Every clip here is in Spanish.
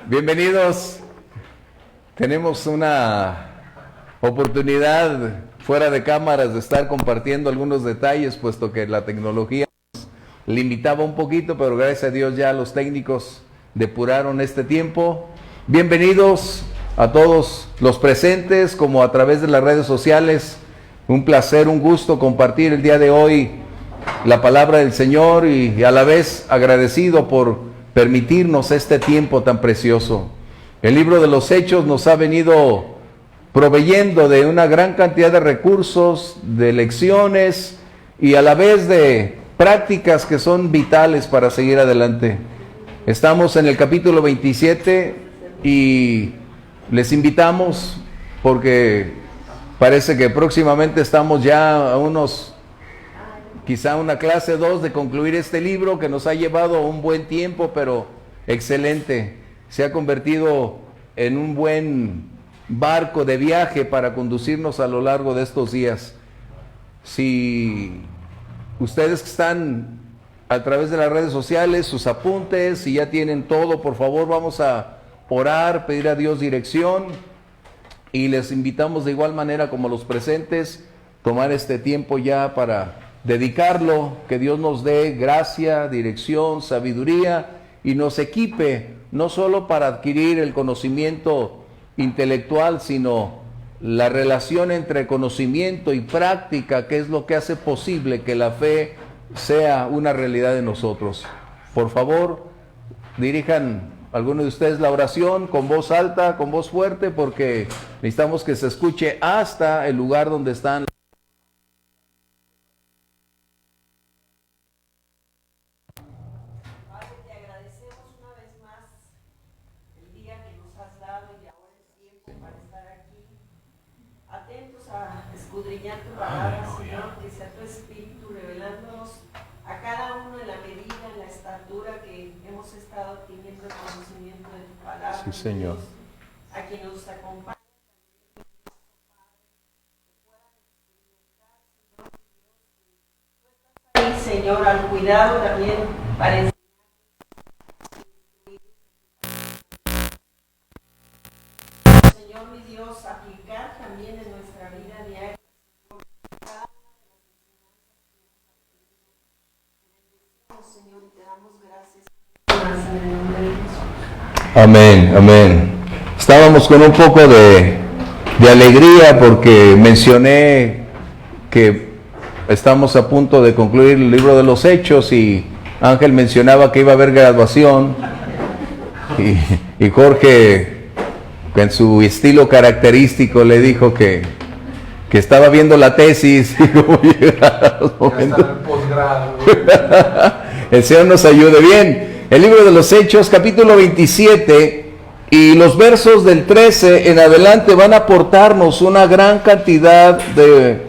Bienvenidos. Tenemos una oportunidad fuera de cámaras de estar compartiendo algunos detalles, puesto que la tecnología nos limitaba un poquito, pero gracias a Dios ya los técnicos depuraron este tiempo. Bienvenidos a todos los presentes, como a través de las redes sociales. Un placer, un gusto compartir el día de hoy la palabra del Señor y a la vez agradecido por permitirnos este tiempo tan precioso. El libro de los Hechos nos ha venido proveyendo de una gran cantidad de recursos, de lecciones y a la vez de prácticas que son vitales para seguir adelante. Estamos en el capítulo 27 y les invitamos porque parece que próximamente estamos ya a quizá una clase 2 de concluir este libro que nos ha llevado un buen tiempo, pero excelente. Se ha convertido en un buen barco de viaje para conducirnos a lo largo de estos días. Si ustedes que están a través de las redes sociales, sus apuntes, si ya tienen todo, por favor vamos a orar, pedir a Dios dirección y les invitamos de igual manera como los presentes, tomar este tiempo ya para dedicarlo, que Dios nos dé gracia, dirección, sabiduría y nos equipe no solo para adquirir el conocimiento intelectual, sino la relación entre conocimiento y práctica, que es lo que hace posible que la fe sea una realidad en nosotros. Por favor, dirijan algunos de ustedes la oración con voz alta, con voz fuerte, porque necesitamos que se escuche hasta el lugar donde están. Escudriñar tu palabra, Señor, que sea tu Espíritu revelándonos a cada uno en la medida, en la estatura que hemos estado teniendo el conocimiento de tu palabra. Sí, Señor. Dios, a quien nos acompaña. Señor, al cuidado también para enseñar. Señor, mi Dios, aplicar también en nuestra vida diaria. Señor, y te damos gracias. En el nombre de Jesús. Amén, amén. Estábamos con un poco de alegría porque mencioné que estamos a punto de concluir el libro de los Hechos y Ángel mencionaba que iba a haber graduación y Jorge, en su estilo característico, le dijo que estaba viendo la tesis y cómo llegar a los momentos. El Señor nos ayude. Bien, el libro de los Hechos, capítulo 27 y los versos del 13 en adelante van a aportarnos una gran cantidad de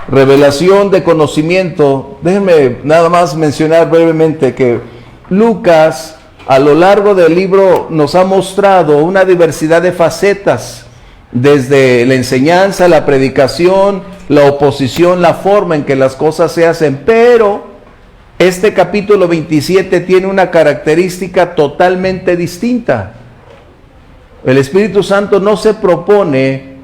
revelación, de conocimiento. Déjenme nada más mencionar brevemente que Lucas a lo largo del libro nos ha mostrado una diversidad de facetas, desde la enseñanza, la predicación, la oposición, la forma en que las cosas se hacen, pero este capítulo 27 tiene una característica totalmente distinta. El Espíritu Santo no se propone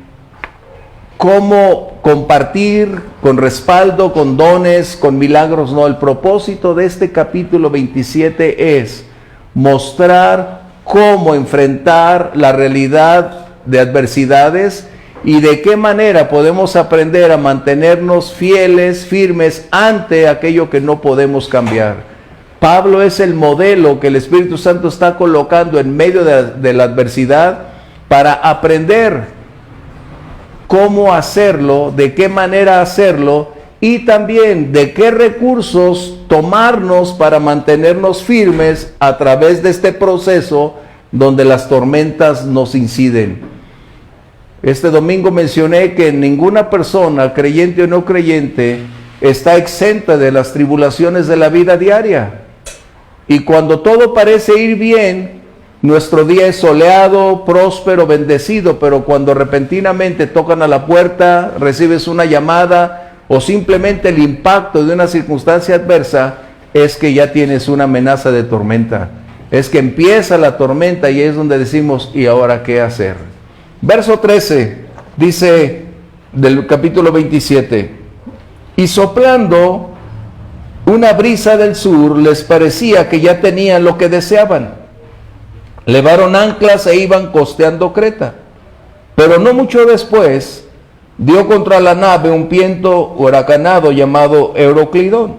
cómo compartir con respaldo, con dones, con milagros, no. El propósito de este capítulo 27 es mostrar cómo enfrentar la realidad de adversidades y de qué manera podemos aprender a mantenernos fieles, firmes ante aquello que no podemos cambiar. Pablo es el modelo que el Espíritu Santo está colocando en medio de la adversidad para aprender cómo hacerlo, de qué manera hacerlo y también de qué recursos tomarnos para mantenernos firmes a través de este proceso donde las tormentas nos inciden. Este domingo mencioné que ninguna persona, creyente o no creyente, está exenta de las tribulaciones de la vida diaria. Y cuando todo parece ir bien, nuestro día es soleado, próspero, bendecido, pero cuando repentinamente tocan a la puerta, recibes una llamada o simplemente el impacto de una circunstancia adversa, es que ya tienes una amenaza de tormenta. es que empieza la tormenta y es donde decimos, ¿y ahora qué hacer? Verso 13 dice del capítulo 27, y soplando una brisa del sur, les parecía que ya tenían lo que deseaban. Levaron anclas e iban costeando Creta. Pero no mucho después, dio contra la nave un viento huracanado llamado Euroclidón.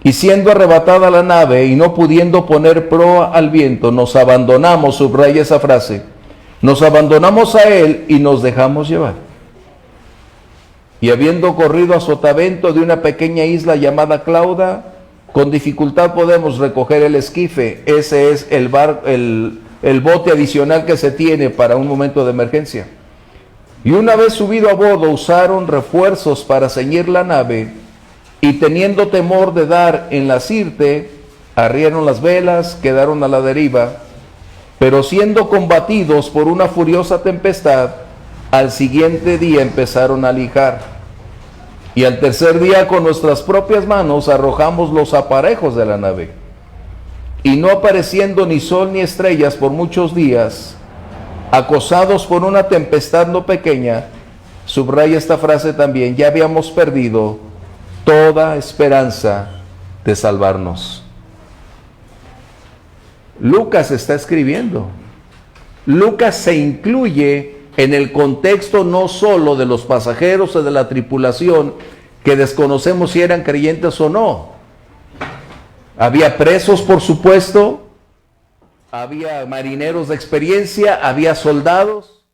Y siendo arrebatada la nave y no pudiendo poner proa al viento, nos abandonamos, subraya esa frase, nos abandonamos a él y nos dejamos llevar. Y habiendo corrido a sotavento de una pequeña isla llamada Clauda, con dificultad podemos recoger el esquife. Ese es el bote adicional que se tiene para un momento de emergencia. Y una vez subido a bordo, usaron refuerzos para ceñir la nave, y teniendo temor de dar en la sirte, arriaron las velas, quedaron a la deriva, pero siendo combatidos por una furiosa tempestad, al siguiente día empezaron a lijar. Y al tercer día con nuestras propias manos arrojamos los aparejos de la nave. Y no apareciendo ni sol ni estrellas por muchos días, acosados por una tempestad no pequeña, subraya esta frase también, ya habíamos perdido toda esperanza de salvarnos. Lucas está escribiendo. Lucas se incluye en el contexto no solo de los pasajeros o de la tripulación, que desconocemos si eran creyentes o no. Había presos, por supuesto, había marineros de experiencia, había soldados,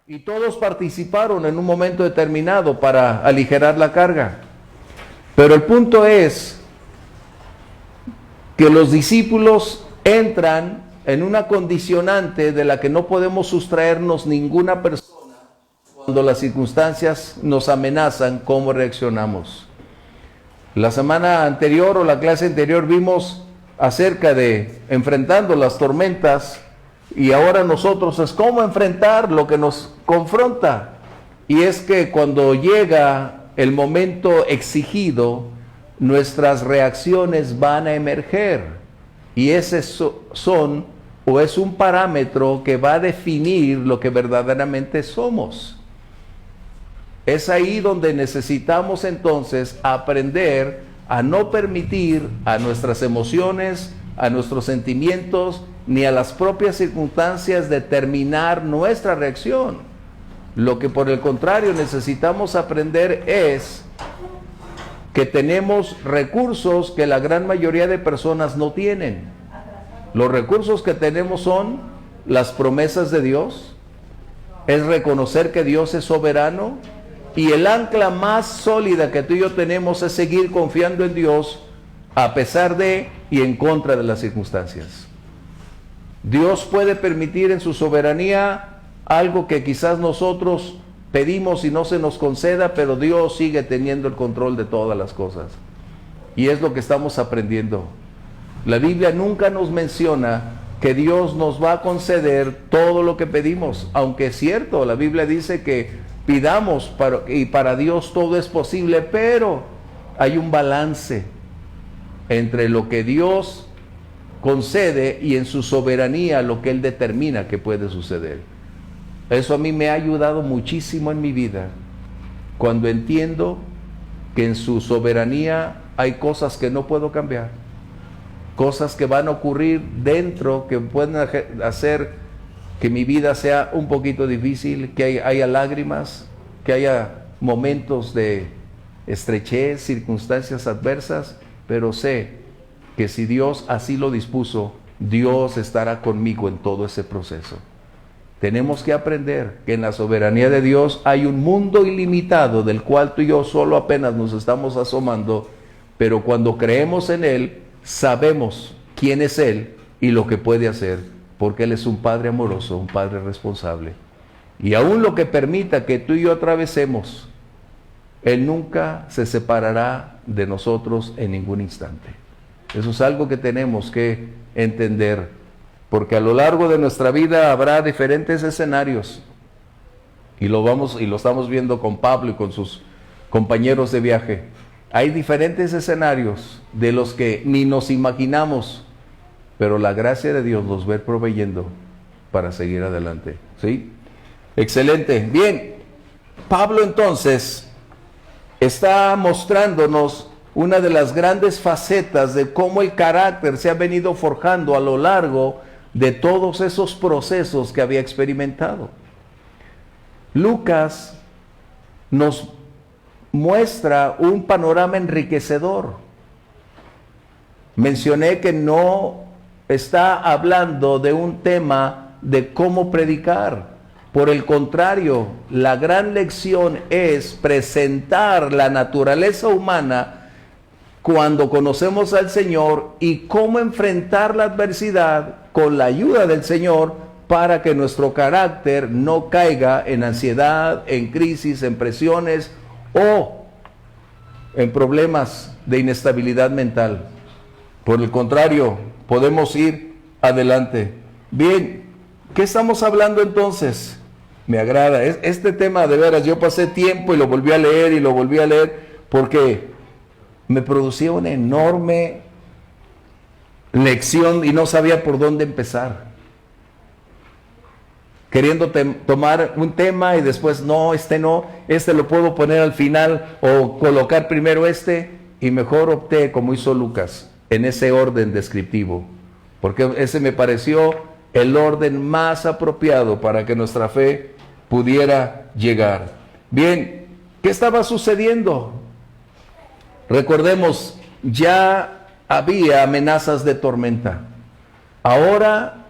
y todos participaron en un momento determinado para aligerar la carga. Pero el punto es que los discípulos entran en una condicionante de la que no podemos sustraernos ninguna persona cuando las circunstancias nos amenazan. ¿Cómo reaccionamos? La semana anterior o la clase anterior vimos acerca de enfrentando las tormentas, y ahora nosotros es cómo enfrentar lo que nos confronta. Y es que cuando llega el momento exigido, nuestras reacciones van a emerger, y esos son o es un parámetro que va a definir lo que verdaderamente somos. Es ahí donde necesitamos entonces aprender a no permitir a nuestras emociones, a nuestros sentimientos, ni a las propias circunstancias determinar nuestra reacción. Lo que por el contrario necesitamos aprender es que tenemos recursos que la gran mayoría de personas no tienen. Los recursos que tenemos son las promesas de Dios, es reconocer que Dios es soberano, y el ancla más sólida que tú y yo tenemos es seguir confiando en Dios a pesar de y en contra de las circunstancias. Dios puede permitir en su soberanía algo que quizás nosotros pedimos y no se nos conceda, pero Dios sigue teniendo el control de todas las cosas. Y es lo que estamos aprendiendo. La Biblia nunca nos menciona que Dios nos va a conceder todo lo que pedimos, aunque es cierto, la Biblia dice que pidamos y para Dios todo es posible, pero hay un balance entre lo que Dios concede y en su soberanía lo que Él determina que puede suceder. Eso a mí me ha ayudado muchísimo en mi vida, cuando entiendo que en su soberanía hay cosas que no puedo cambiar, cosas que van a ocurrir dentro, que pueden hacer que mi vida sea un poquito difícil, que haya lágrimas, que haya momentos de estrechez, circunstancias adversas, pero sé que si Dios así lo dispuso, Dios estará conmigo en todo ese proceso. Tenemos que aprender que en la soberanía de Dios hay un mundo ilimitado del cual tú y yo solo apenas nos estamos asomando, pero cuando creemos en Él, sabemos quién es Él y lo que puede hacer, porque Él es un Padre amoroso, un Padre responsable. Y aún lo que permita que tú y yo atravesemos, Él nunca se separará de nosotros en ningún instante. Eso es algo que tenemos que entender, porque a lo largo de nuestra vida habrá diferentes escenarios, y lo estamos viendo con Pablo y con sus compañeros de viaje. Hay diferentes escenarios de los que ni nos imaginamos, pero la gracia de Dios los va a ir proveyendo para seguir adelante. ¿Sí? Excelente. Bien, Pablo entonces está mostrándonos una de las grandes facetas de cómo el carácter se ha venido forjando a lo largo de todos esos procesos que había experimentado. Lucas nos muestra un panorama enriquecedor. Mencioné que no está hablando de un tema de cómo predicar. Por el contrario, la gran lección es presentar la naturaleza humana cuando conocemos al Señor y cómo enfrentar la adversidad con la ayuda del Señor para que nuestro carácter no caiga en ansiedad, en crisis, en presiones o en problemas de inestabilidad mental. Por el contrario, podemos ir adelante. Bien, ¿qué estamos hablando entonces? Me agrada. Este tema, de veras, yo pasé tiempo y lo volví a leer y lo volví a leer porque me producía una enorme lección y no sabía por dónde empezar. Queriendo tomar un tema y después no, este lo puedo poner al final o colocar primero y mejor opté como hizo Lucas, en ese orden descriptivo, porque ese me pareció el orden más apropiado para que nuestra fe pudiera llegar. Bien, ¿qué estaba sucediendo? Recordemos, ya había amenazas de tormenta. Ahora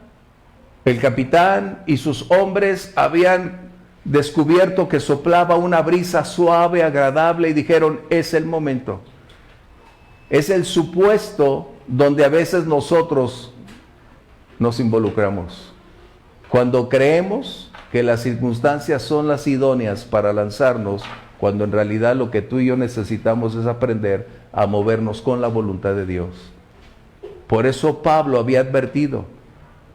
el capitán y sus hombres habían descubierto que soplaba una brisa suave, agradable, y dijeron, es el momento. Es el supuesto donde a veces nosotros nos involucramos. Cuando creemos que las circunstancias son las idóneas para lanzarnos, cuando en realidad lo que tú y yo necesitamos es aprender a movernos con la voluntad de Dios. Por eso Pablo había advertido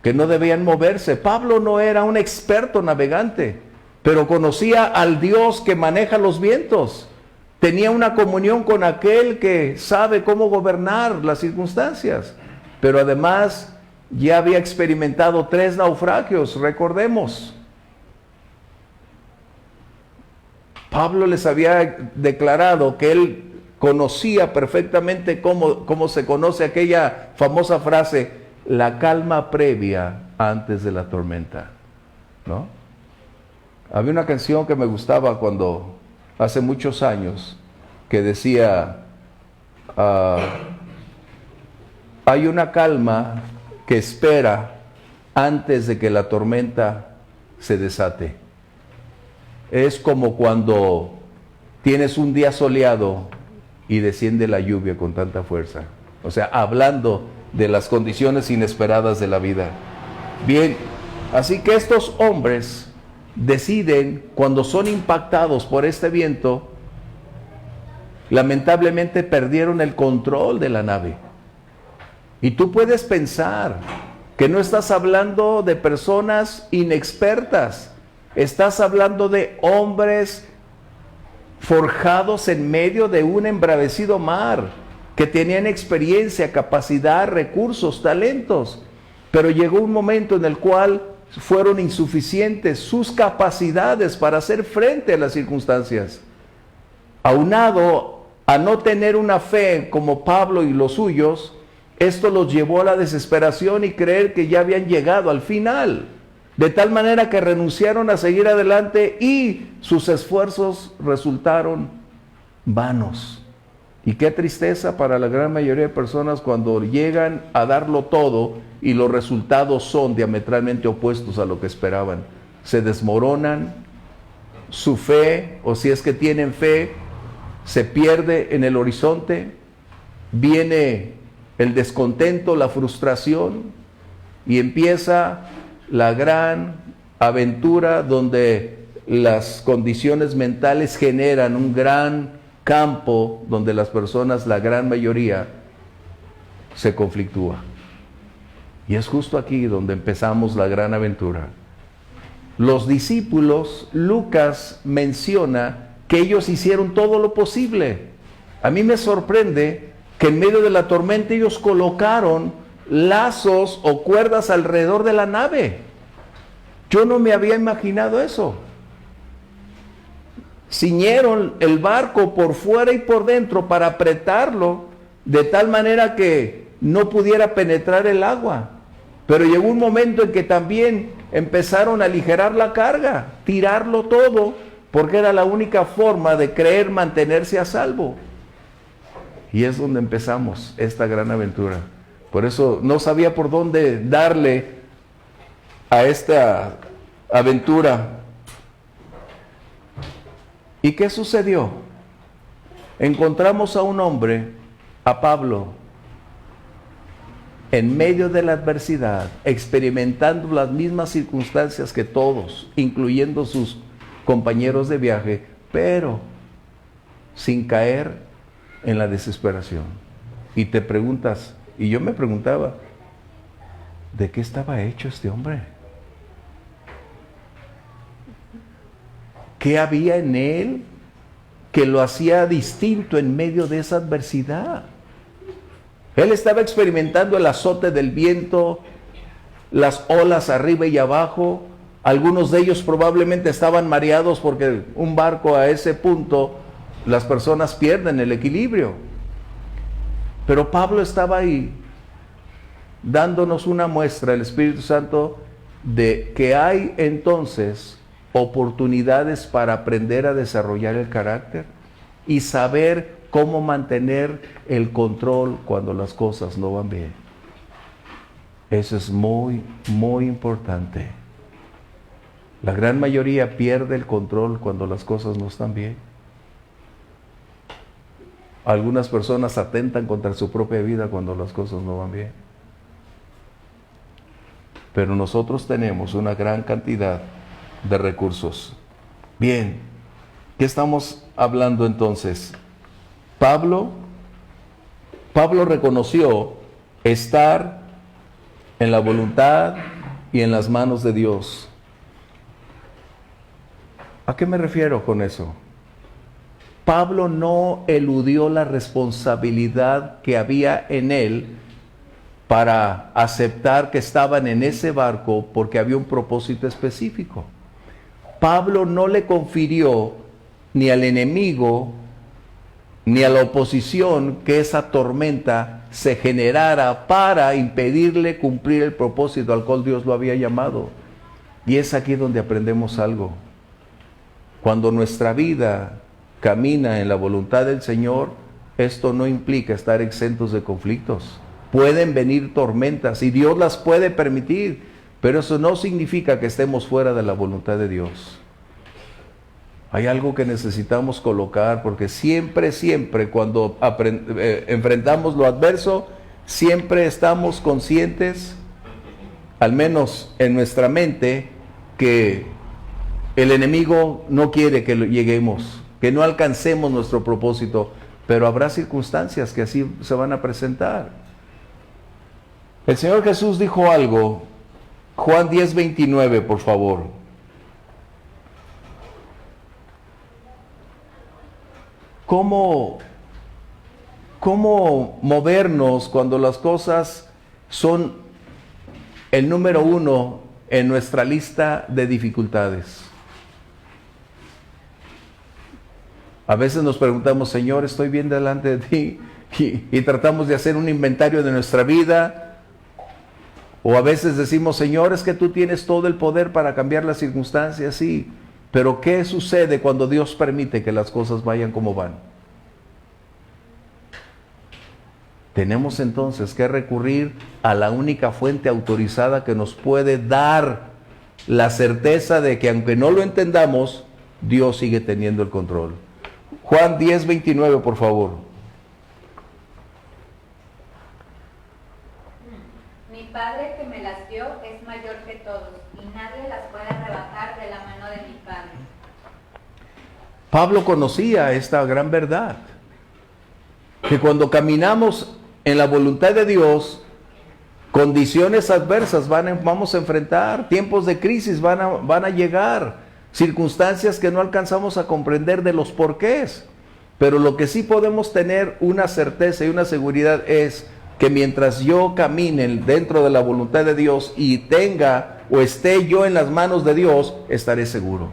que no debían moverse. Pablo no era un experto navegante, pero conocía al Dios que maneja los vientos. Tenía una comunión con aquel que sabe cómo gobernar las circunstancias. Pero además ya había experimentado 3 naufragios, recordemos. Pablo les había declarado que él conocía perfectamente cómo se conoce aquella famosa frase, la calma previa antes de la tormenta, ¿no? Había una canción que me gustaba hace muchos años, que decía, hay una calma que espera antes de que la tormenta se desate. Es como cuando tienes un día soleado y desciende la lluvia con tanta fuerza. O sea, hablando de las condiciones inesperadas de la vida. Bien, así que estos hombres deciden, cuando son impactados por este viento, lamentablemente perdieron el control de la nave. Y tú puedes pensar que no estás hablando de personas inexpertas, estás hablando de hombres forjados en medio de un embravecido mar, que tenían experiencia, capacidad, recursos, talentos, pero llegó un momento en el cual fueron insuficientes sus capacidades para hacer frente a las circunstancias. Aunado a no tener una fe como Pablo y los suyos, esto los llevó a la desesperación y creer que ya habían llegado al final, de tal manera que renunciaron a seguir adelante y sus esfuerzos resultaron vanos. Y qué tristeza para la gran mayoría de personas cuando llegan a darlo todo y los resultados son diametralmente opuestos a lo que esperaban. Se desmoronan, su fe, o si es que tienen fe, se pierde en el horizonte, viene el descontento, la frustración, y empieza la gran aventura donde las condiciones mentales generan un gran campo donde las personas, la gran mayoría, se conflictúa. Y es justo aquí donde empezamos la gran aventura. Los discípulos, Lucas menciona que ellos hicieron todo lo posible. A mí me sorprende que en medio de la tormenta ellos colocaron lazos o cuerdas alrededor de la nave. Yo no me había imaginado eso. Ciñeron el barco por fuera y por dentro para apretarlo de tal manera que no pudiera penetrar el agua. Pero llegó un momento en que también empezaron a aligerar la carga, tirarlo todo, porque era la única forma de creer mantenerse a salvo. Y es donde empezamos esta gran aventura. Por eso no sabía por dónde darle a esta aventura. ¿Y qué sucedió? Encontramos a un hombre, a Pablo, en medio de la adversidad, experimentando las mismas circunstancias que todos, incluyendo sus compañeros de viaje, pero sin caer en la desesperación. Y te preguntas, y yo me preguntaba, ¿de qué estaba hecho este hombre? ¿Qué había en él que lo hacía distinto en medio de esa adversidad? Él estaba experimentando el azote del viento, las olas arriba y abajo. Algunos de ellos probablemente estaban mareados porque un barco a ese punto, las personas pierden el equilibrio. Pero Pablo estaba ahí, dándonos una muestra, el Espíritu Santo, de que hay entonces oportunidades para aprender a desarrollar el carácter y saber cómo mantener el control cuando las cosas no van bien. Eso es muy, muy importante. La gran mayoría pierde el control cuando las cosas no están bien. Algunas personas atentan contra su propia vida cuando las cosas no van bien. Pero nosotros tenemos una gran cantidad de recursos. Bien, ¿qué estamos hablando entonces? Pablo reconoció estar en la voluntad y en las manos de Dios. ¿A qué me refiero con eso? Pablo no eludió la responsabilidad que había en él para aceptar que estaban en ese barco porque había un propósito específico. Pablo no le confirió ni al enemigo ni a la oposición que esa tormenta se generara para impedirle cumplir el propósito al cual Dios lo había llamado. Y es aquí donde aprendemos algo. Cuando nuestra vida camina en la voluntad del Señor, esto no implica estar exentos de conflictos. Pueden venir tormentas y Dios las puede permitir, pero eso no significa que estemos fuera de la voluntad de Dios. Hay algo que necesitamos colocar, porque siempre cuando enfrentamos lo adverso, siempre estamos conscientes, al menos en nuestra mente, que el enemigo no quiere que lleguemos, que no alcancemos nuestro propósito, pero habrá circunstancias que así se van a presentar. El Señor Jesús dijo algo, Juan 10:29, por favor. ¿Cómo movernos cuando las cosas son el número uno en nuestra lista de dificultades? A veces nos preguntamos, Señor, estoy bien delante de ti, y tratamos de hacer un inventario de nuestra vida. O a veces decimos, Señor, es que tú tienes todo el poder para cambiar las circunstancias, sí. Pero ¿qué sucede cuando Dios permite que las cosas vayan como van? Tenemos entonces que recurrir a la única fuente autorizada que nos puede dar la certeza de que aunque no lo entendamos, Dios sigue teniendo el control. Juan 10:29, por favor. Mi Padre que me las dio es mayor que todos, y nadie las puede arrebatar de la mano de mi Padre. Pablo conocía esta gran verdad, que cuando caminamos en la voluntad de Dios, condiciones adversas vamos a enfrentar, tiempos de crisis van a llegar, circunstancias que no alcanzamos a comprender de los porqués. Pero lo que sí podemos tener una certeza y una seguridad es, que mientras yo camine dentro de la voluntad de Dios y tenga o esté yo en las manos de Dios, estaré seguro.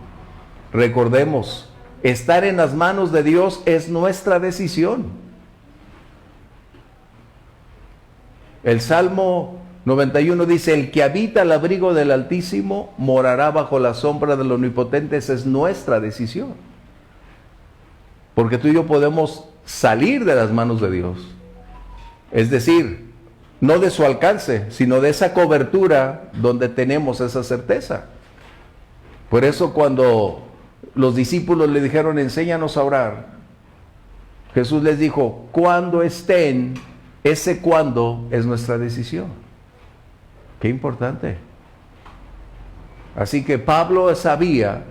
Recordemos, estar en las manos de Dios es nuestra decisión. El Salmo 91 dice, el que habita al abrigo del Altísimo morará bajo la sombra del Omnipotente. Esa es nuestra decisión. Porque tú y yo podemos salir de las manos de Dios. Es decir, no de su alcance, sino de esa cobertura donde tenemos esa certeza. Por eso cuando los discípulos le dijeron, enséñanos a orar, Jesús les dijo, cuando estén, ese cuando es nuestra decisión. Qué importante. Así que Pablo sabía,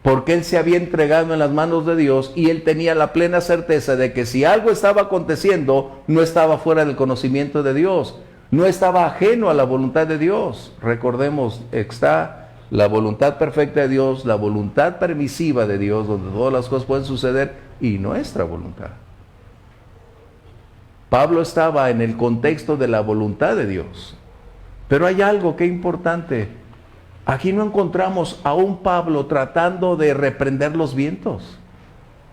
porque él se había entregado en las manos de Dios y él tenía la plena certeza de que si algo estaba aconteciendo, no estaba fuera del conocimiento de Dios, no estaba ajeno a la voluntad de Dios. Recordemos, está la voluntad perfecta de Dios, la voluntad permisiva de Dios, donde todas las cosas pueden suceder, y nuestra voluntad. Pablo estaba en el contexto de la voluntad de Dios. Pero hay algo que es importante. Aquí no encontramos a un Pablo tratando de reprender los vientos.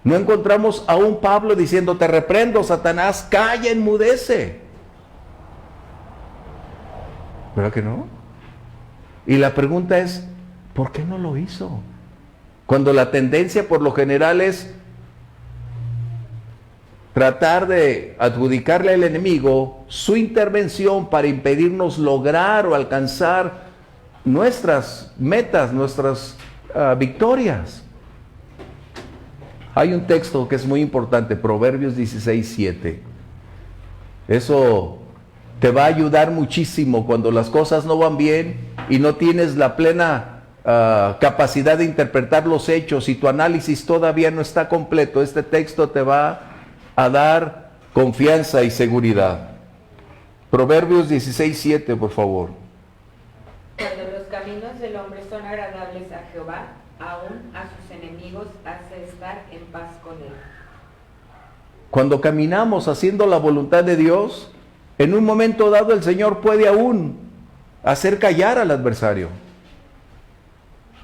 No encontramos a un Pablo diciendo, te reprendo, Satanás, calla, enmudece. ¿Verdad que no? Y la pregunta es, ¿por qué no lo hizo? Cuando la tendencia por lo general es tratar de adjudicarle al enemigo su intervención para impedirnos lograr o alcanzar nuestras metas, nuestras victorias. Hay un texto que es muy importante, Proverbios 16:7. Eso te va a ayudar muchísimo cuando las cosas no van bien y no tienes la plena capacidad de interpretar los hechos y tu análisis todavía no está completo. Este texto te va a dar confianza y seguridad. Proverbios 16:7, por favor. Cuando los caminos del hombre son agradables a Jehová, aún a sus enemigos hace estar en paz con él. Cuando caminamos haciendo la voluntad de Dios, en un momento dado el Señor puede aún hacer callar al adversario,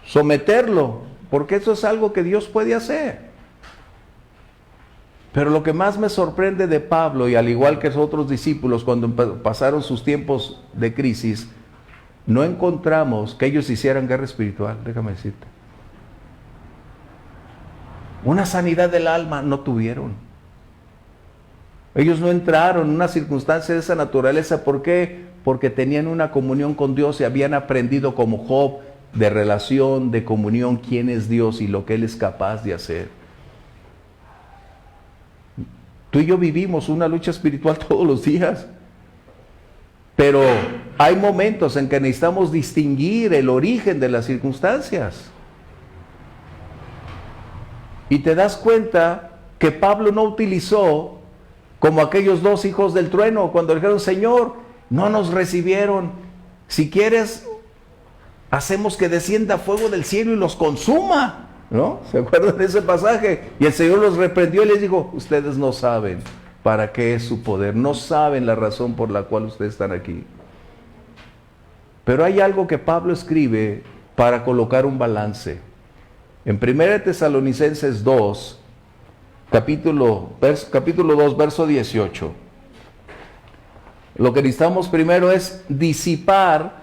someterlo, porque eso es algo que Dios puede hacer. Pero lo que más me sorprende de Pablo, y al igual que sus otros discípulos cuando pasaron sus tiempos de crisis, no encontramos que ellos hicieran guerra espiritual, déjame decirte. Una sanidad del alma no tuvieron. Ellos no entraron en una circunstancia de esa naturaleza. ¿Por qué? Porque tenían una comunión con Dios y habían aprendido como Job de relación, de comunión, quién es Dios y lo que Él es capaz de hacer. Tú y yo vivimos una lucha espiritual todos los días. Pero hay momentos en que necesitamos distinguir el origen de las circunstancias. Y te das cuenta que Pablo no utilizó como aquellos dos hijos del trueno cuando dijeron, Señor, no nos recibieron. Si quieres, hacemos que descienda fuego del cielo y los consuma. ¿No? ¿Se acuerdan de ese pasaje? Y el Señor los reprendió y les dijo, ustedes no saben para qué es su poder, no saben la razón por la cual ustedes están aquí. Pero hay algo que Pablo escribe para colocar un balance. En 1 Tesalonicenses 2, capítulo 2, verso 18. Lo que necesitamos primero es disipar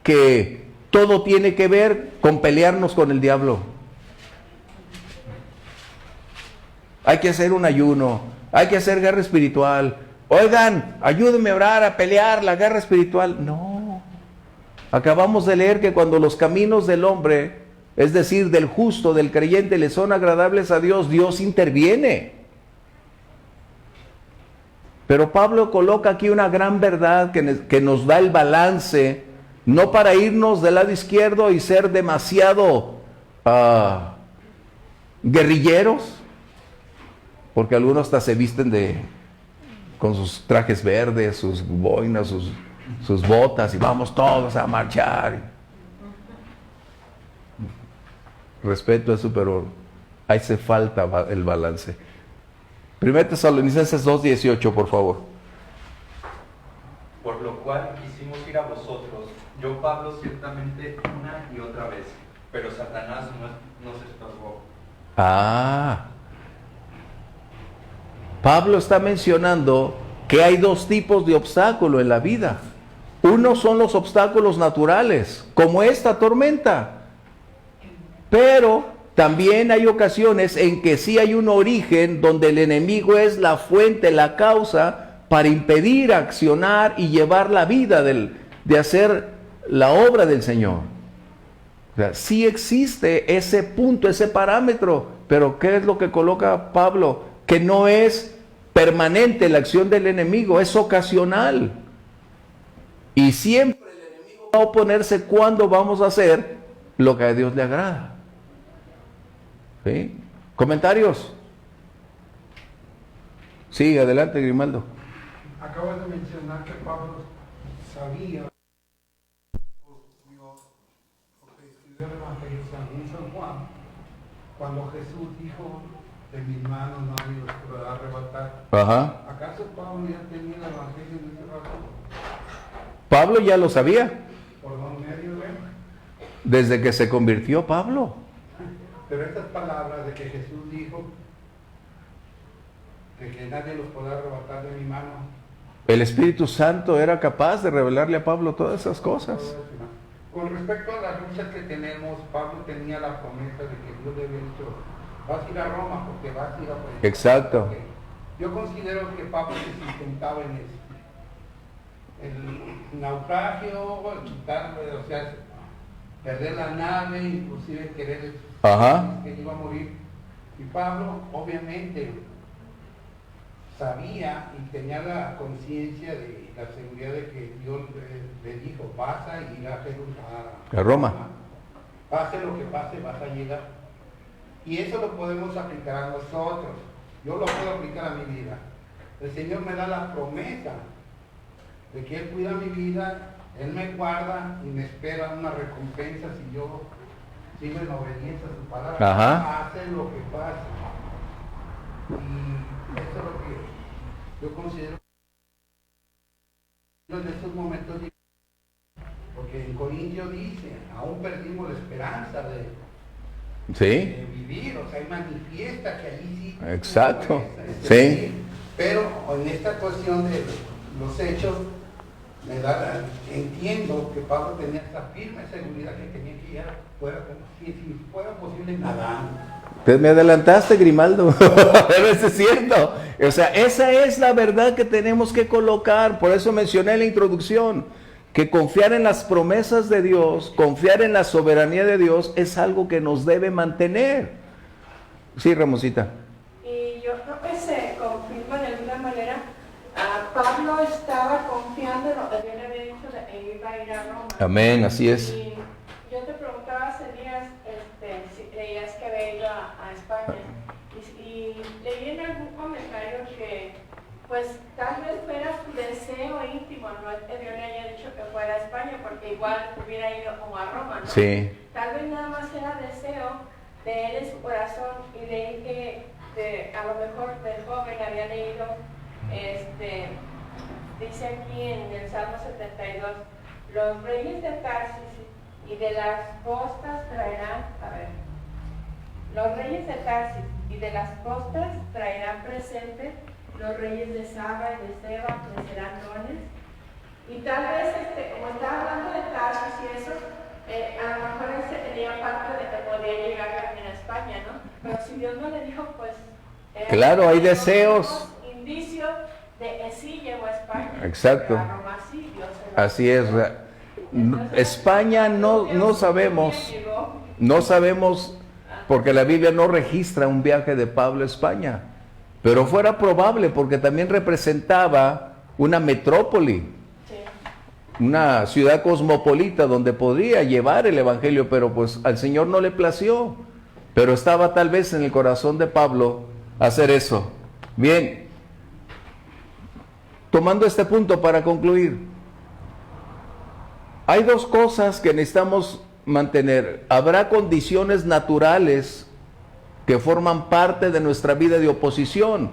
que todo tiene que ver con pelearnos con el diablo. Hay que hacer un ayuno, hay que hacer guerra espiritual. Oigan, ayúdenme a orar, a pelear la guerra espiritual. No. Acabamos de leer que cuando los caminos del hombre, es decir, del justo, del creyente, le son agradables a Dios, Dios interviene. Pero Pablo coloca aquí una gran verdad que nos da el balance, no para irnos del lado izquierdo y ser demasiado guerrilleros, porque algunos hasta se visten con sus trajes verdes, sus boinas, sus botas, y vamos todos a marchar. Respeto eso, pero hace falta el balance. 1 Tesalonicenses 2:18, por favor. por lo cual quisimos ir a vosotros, yo Pablo ciertamente una y otra vez, pero Satanás nos estorbó. Pablo está mencionando que hay dos tipos de obstáculos en la vida. Uno son los obstáculos naturales, como esta tormenta. Pero también hay ocasiones en que sí hay un origen donde el enemigo es la fuente, la causa para impedir accionar y llevar la vida de hacer la obra del Señor. O sea, sí existe ese punto, ese parámetro, pero ¿qué es lo que coloca Pablo? Que no es permanente la acción del enemigo, es ocasional. Y siempre el enemigo va a oponerse cuando vamos a hacer lo que a Dios le agrada. ¿Sí? ¿Comentarios? Sí, adelante, Grimaldo. Acabas de mencionar que Pablo sabía Dios, porque escribió el Evangelio según San Juan, cuando Jesús dijo, de mis manos nadie los podrá arrebatar. Ajá. ¿Acaso Pablo ya tenía el Evangelio en ese rato? Pablo ya lo sabía. ¿Por dónde medio de él? Desde que se convirtió Pablo. Pero estas palabras de que Jesús dijo, de que nadie los podrá arrebatar de mi mano, El Espíritu Santo era capaz de revelarle a Pablo todas esas cosas. con respecto a las luchas que tenemos, Pablo tenía la promesa de que Dios le había dicho, vas a ir a Roma porque vas a ir a predicar. Exacto. Okay. Yo considero que Pablo se sustentaba en eso. El naufragio, quitar, o sea, perder la nave, inclusive querer que iba a morir. Y Pablo, obviamente, sabía y tenía la conciencia de la seguridad de que Dios le dijo, vas a ir a Roma. Pase lo que pase, vas a llegar. Y eso lo podemos aplicar a nosotros. Yo lo puedo aplicar a mi vida. El Señor me da la promesa de que Él cuida mi vida, Él me guarda y me espera una recompensa si yo sigo en obediencia a su palabra. Pase lo que pase. Y eso es lo que yo considero en estos momentos, porque en Corintios dice, aún perdimos la esperanza de vivir, o sea, hay manifiesta que allí sí. Exacto. Sí. Pero en esta cuestión de los hechos, entiendo que Pablo tenía esta firme seguridad que tenía que ir fuera, si fuera posible, nadando. Pues me adelantaste, Grimaldo. Pero eso es cierto. O sea, esa es la verdad que tenemos que colocar. Por eso mencioné en la introducción que confiar en las promesas de Dios, confiar en la soberanía de Dios es algo que nos debe mantener. Sí, Ramosita. Y yo creo que se confirma de alguna manera. Pablo estaba confiando en lo que Dios le había dicho de que iba a ir a Roma. Amén, así es. Y yo te preguntaba hace días si creías que había ido a España. Y leí en algún comentario que pues tal vez fuera su deseo íntimo, no es que Dios le haya dicho que fuera a España, porque igual hubiera ido como a Roma, ¿no? Sí. Tal vez nada más era deseo de él en su corazón, y leí que a lo mejor de joven había leído, dice aquí en el Salmo 72, los reyes de Tarsis y de las costas traerán, los reyes de Tarsis y de las costas traerán presente, los reyes de Saba y de Seba ofrecerán dones. Y tal vez, como estaba hablando de Tarsis y eso, a lo mejor él se tenía parte de que podía llegar también a España, ¿no? Pero si Dios no le dijo, pues... claro, hay deseos. Indicio de que sí llegó a España. Exacto. A Roma sí, Dios se lo Así es. Entonces, España no sabemos, porque la Biblia no registra un viaje de Pablo a España, pero fuera probable porque también representaba una metrópoli, una ciudad cosmopolita donde podría llevar el evangelio, pero pues al Señor no le plació, pero estaba tal vez en el corazón de Pablo hacer eso. Bien, tomando este punto para concluir, hay dos cosas que necesitamos mantener. Habrá condiciones naturales que forman parte de nuestra vida de oposición,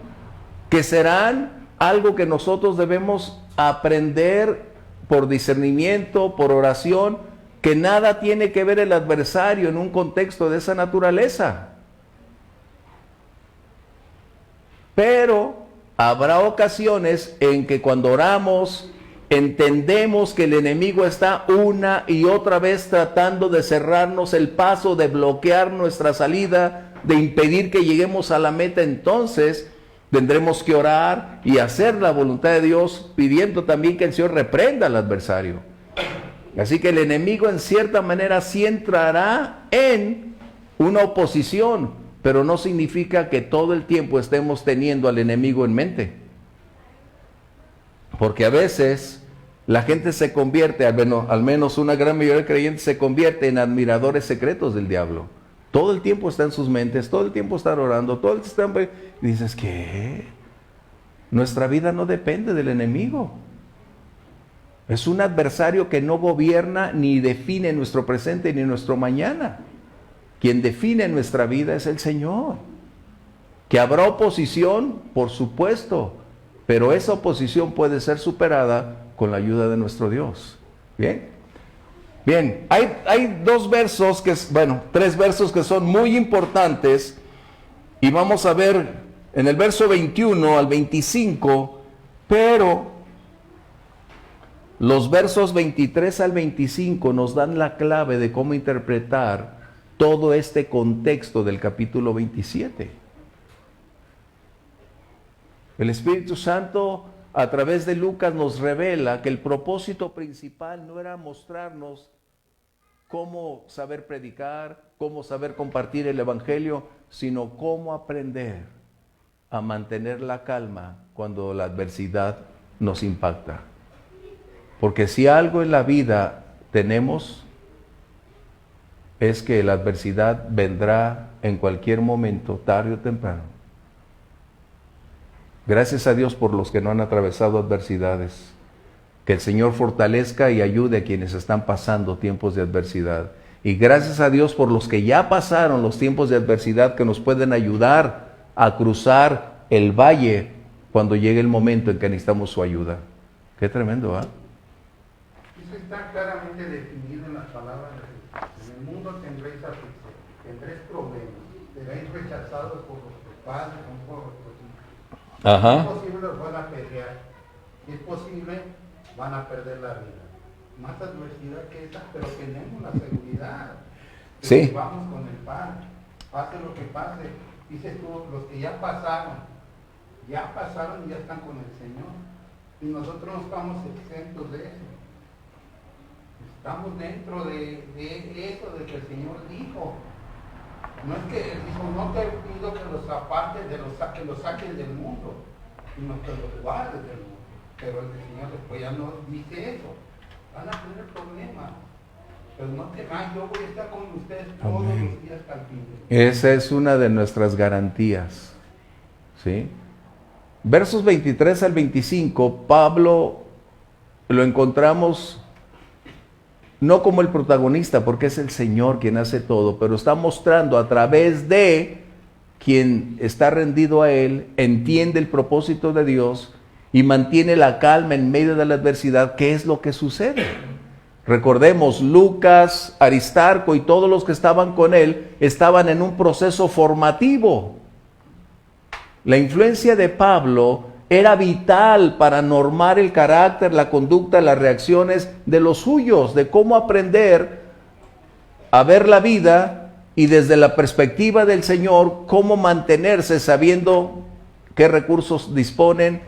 que serán algo que nosotros debemos aprender por discernimiento, por oración, que nada tiene que ver el adversario en un contexto de esa naturaleza. Pero habrá ocasiones en que cuando oramos, entendemos que el enemigo está una y otra vez tratando de cerrarnos el paso, de bloquear nuestra salida, de impedir que lleguemos a la meta. Entonces tendremos que orar y hacer la voluntad de Dios, pidiendo también que el Señor reprenda al adversario. Así que el enemigo en cierta manera sí entrará en una oposición, pero no significa que todo el tiempo estemos teniendo al enemigo en mente. Porque a veces la gente se convierte, al menos una gran mayoría de creyentes se convierte en admiradores secretos del diablo. Todo el tiempo está en sus mentes, todo el tiempo están orando, todo el tiempo... Y dices, ¿qué? Nuestra vida no depende del enemigo. Es un adversario que no gobierna ni define nuestro presente ni nuestro mañana. Quien define nuestra vida es el Señor. Que habrá oposición, por supuesto, pero esa oposición puede ser superada con la ayuda de nuestro Dios. ¿Bien? Bien, hay tres versos que son muy importantes y vamos a ver en el verso 21 al 25, pero los versos 23 al 25 nos dan la clave de cómo interpretar todo este contexto del capítulo 27. El Espíritu Santo a través de Lucas nos revela que el propósito principal no era mostrarnos cómo saber predicar, cómo saber compartir el Evangelio, sino cómo aprender a mantener la calma cuando la adversidad nos impacta. Porque si algo en la vida tenemos, es que la adversidad vendrá en cualquier momento, tarde o temprano. Gracias a Dios por los que no han atravesado adversidades. Que el Señor fortalezca y ayude a quienes están pasando tiempos de adversidad. Y gracias a Dios por los que ya pasaron los tiempos de adversidad, que nos pueden ayudar a cruzar el valle cuando llegue el momento en que necesitamos su ayuda. Qué tremendo, ¿ah? Eso está claramente definido en las palabras de Jesús. En el mundo tendréis aflicción, tendréis problemas, seréis rechazados por vuestros padres, por vuestros hijos. Ajá. Es posible los van a pelear, es posible van a perder la vida. Más adversidad que esta, pero tenemos la seguridad de Sí. que vamos con el Padre. Pase lo que pase, dices tú, los que ya pasaron y ya están con el Señor. Y nosotros no estamos exentos de eso. Estamos dentro de eso, de que el Señor dijo. No es que Él dijo, no te pido que los apartes, que los saques del mundo, sino que los guardes del mundo. Pero el Señor después ya no dice eso. Van a tener problemas. Pero no teman, yo voy a estar con ustedes todos los días hasta el fin. Esa es una de nuestras garantías. ¿Sí? Versos 23 al 25, Pablo lo encontramos no como el protagonista, porque es el Señor quien hace todo, pero está mostrando a través de quien está rendido a Él, entiende el propósito de Dios y mantiene la calma en medio de la adversidad. ¿Qué es lo que sucede? Recordemos, Lucas, Aristarco y todos los que estaban con él estaban en un proceso formativo. La influencia de Pablo era vital para normar el carácter, la conducta, las reacciones de los suyos, de cómo aprender a ver la vida y desde la perspectiva del Señor, cómo mantenerse sabiendo qué recursos disponen,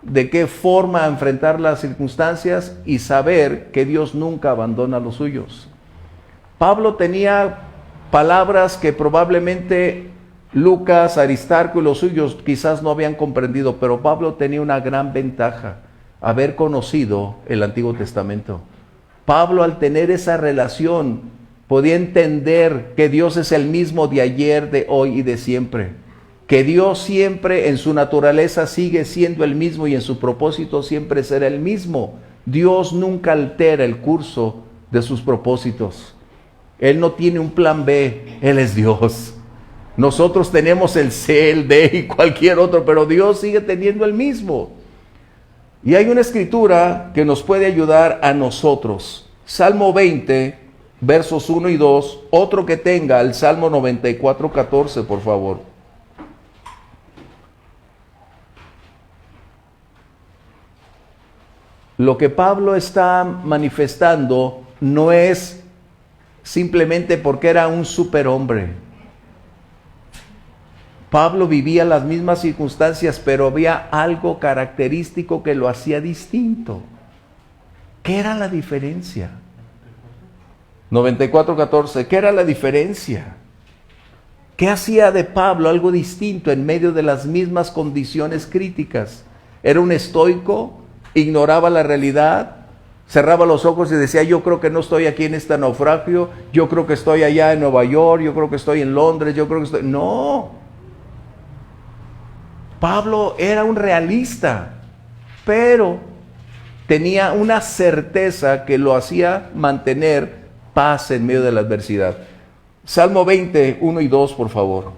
de qué forma enfrentar las circunstancias y saber que Dios nunca abandona a los suyos. Pablo tenía palabras que probablemente Lucas, Aristarco y los suyos quizás no habían comprendido, pero Pablo tenía una gran ventaja, haber conocido el Antiguo Testamento. Pablo, al tener esa relación, podía entender que Dios es el mismo de ayer, de hoy y de siempre. Que Dios siempre en su naturaleza sigue siendo el mismo y en su propósito siempre será el mismo. Dios nunca altera el curso de sus propósitos. Él no tiene un plan B, Él es Dios. Nosotros tenemos el C, el D y cualquier otro, pero Dios sigue teniendo el mismo. Y hay una escritura que nos puede ayudar a nosotros. Salmo 20, versos 1 y 2. Otro que tenga el Salmo 94, 14, por favor. Lo que Pablo está manifestando no es simplemente porque era un superhombre. Pablo vivía las mismas circunstancias, pero había algo característico que lo hacía distinto. ¿Qué era la diferencia? 94:14, ¿qué era la diferencia? ¿Qué hacía de Pablo algo distinto en medio de las mismas condiciones críticas? ¿Era un estoico? ¿Ignoraba la realidad? Cerraba los ojos y decía, yo creo que no estoy aquí en este naufragio, yo creo que estoy allá en Nueva York, yo creo que estoy en Londres, yo creo que estoy... No. Pablo era un realista, pero tenía una certeza que lo hacía mantener paz en medio de la adversidad. Salmo 20, 1 y 2, por favor.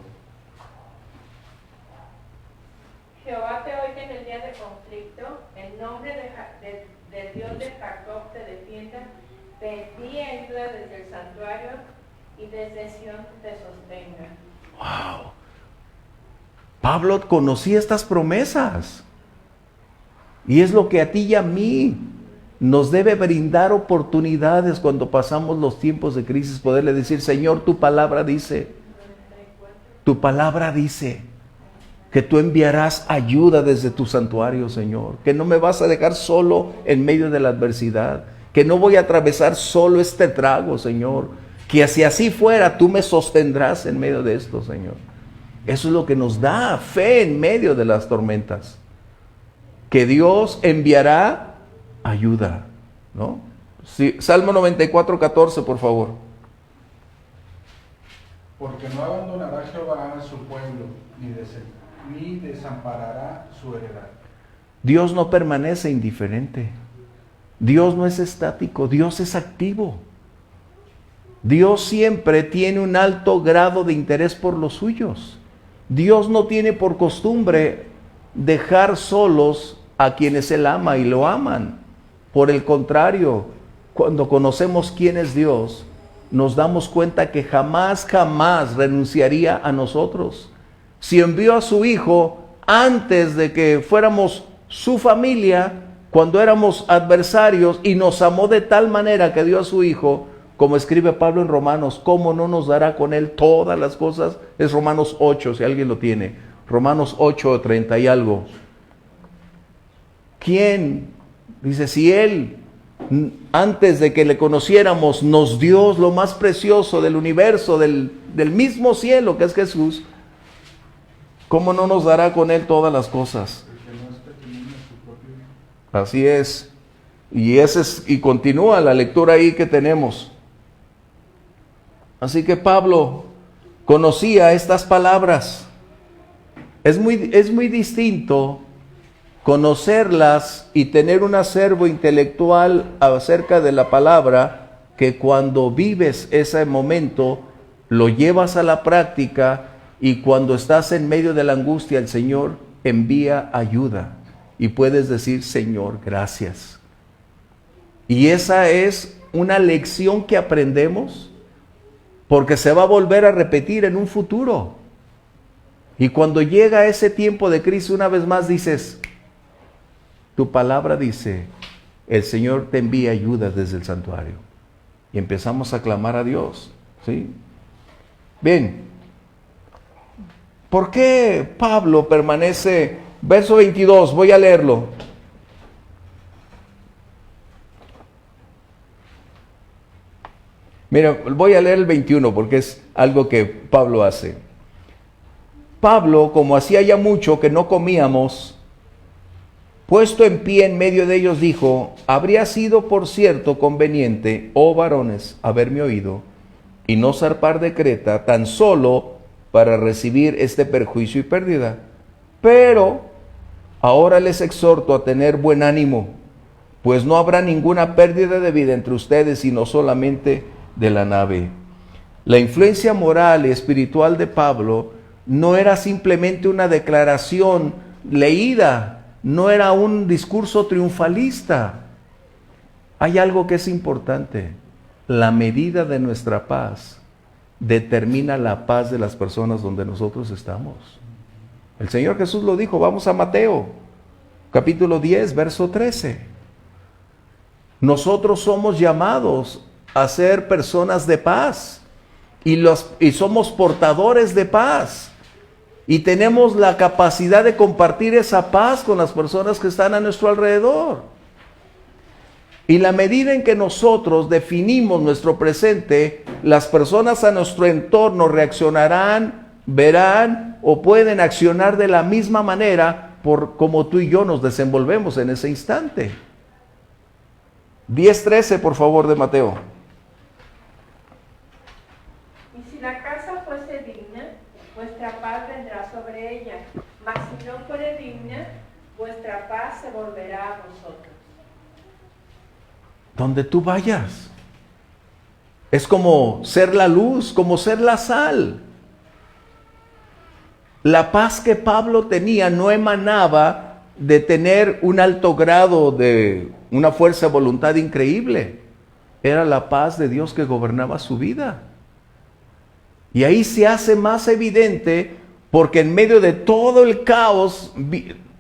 Jehová te oye en el día de conflicto, el nombre del Dios de Jacob te defienda, te envíe ayuda desde el santuario y desde Sión te sostenga. ¡Wow! Pablo conocía estas promesas. Y es lo que a ti y a mí nos debe brindar oportunidades cuando pasamos los tiempos de crisis, poderle decir, Señor, tu palabra dice que tú enviarás ayuda desde tu santuario, Señor, que no me vas a dejar solo en medio de la adversidad, que no voy a atravesar solo este trago, Señor, que si así fuera, tú me sostendrás en medio de esto, Señor. Eso es lo que nos da fe en medio de las tormentas, que Dios enviará ayuda, ¿no? Sí, Salmo 94, 14, por favor. Porque no abandonará Jehová a su pueblo, ni desamparará su heredad. Dios no permanece indiferente. Dios no es estático, Dios es activo. Dios siempre tiene un alto grado de interés por los suyos. Dios no tiene por costumbre dejar solos a quienes Él ama y lo aman. Por el contrario, cuando conocemos quién es Dios, nos damos cuenta que jamás renunciaría a nosotros. Si envió a su Hijo antes de que fuéramos su familia, cuando éramos adversarios, y nos amó de tal manera que dio a su Hijo, como escribe Pablo en Romanos, ¿cómo no nos dará con Él todas las cosas? Es Romanos 8, si alguien lo tiene. Romanos 8, 30 y algo. ¿Quién? Dice, si Él, antes de que le conociéramos, nos dio lo más precioso del universo, del mismo cielo que es Jesús, ¿cómo no nos dará con Él todas las cosas? Así es. Y continúa la lectura ahí que tenemos. Así que Pablo conocía estas palabras. Es muy distinto conocerlas y tener un acervo intelectual acerca de la palabra, que cuando vives ese momento, lo llevas a la práctica, y cuando estás en medio de la angustia, el Señor envía ayuda y puedes decir, Señor, gracias. Y esa es una lección que aprendemos, porque se va a volver a repetir en un futuro. Y cuando llega ese tiempo de crisis, una vez más dices, tu palabra dice, el Señor te envía ayuda desde el santuario. Y empezamos a clamar a Dios, ¿sí? Bien, ¿por qué Pablo permanece? Verso 22, voy a leerlo. Mira, voy a leer el 21 porque es algo que Pablo hace. Pablo, como hacía ya mucho que no comíamos, puesto en pie en medio de ellos, dijo, habría sido por cierto conveniente, oh varones, haberme oído, y no zarpar de Creta, tan solo para recibir este perjuicio y pérdida. Pero ahora les exhorto a tener buen ánimo, pues no habrá ninguna pérdida de vida entre ustedes, sino solamente de la nave. La influencia moral y espiritual de Pablo no era simplemente una declaración leída no era un discurso triunfalista. Hay algo que es importante. La medida de nuestra paz determina la paz de las personas donde nosotros estamos. El Señor Jesús lo dijo. Vamos a Mateo, capítulo 10, verso 13. Nosotros somos llamados a ser personas de paz y somos portadores de paz. Y tenemos la capacidad de compartir esa paz con las personas que están a nuestro alrededor. Y la medida en que nosotros definimos nuestro presente, las personas a nuestro entorno reaccionarán, verán o pueden accionar de la misma manera por como tú y yo nos desenvolvemos en ese instante. 10:13, por favor, de Mateo. Y si la casa fuese digna, vuestra paz vendrá sobre ella, mas si no fuere digna, vuestra paz se volverá a vosotros. Donde tú vayas. Es como ser la luz, como ser la sal. La paz que Pablo tenía no emanaba de tener un alto grado de una fuerza de voluntad increíble. Era la paz de Dios que gobernaba su vida. Y ahí se hace más evidente porque en medio de todo el caos,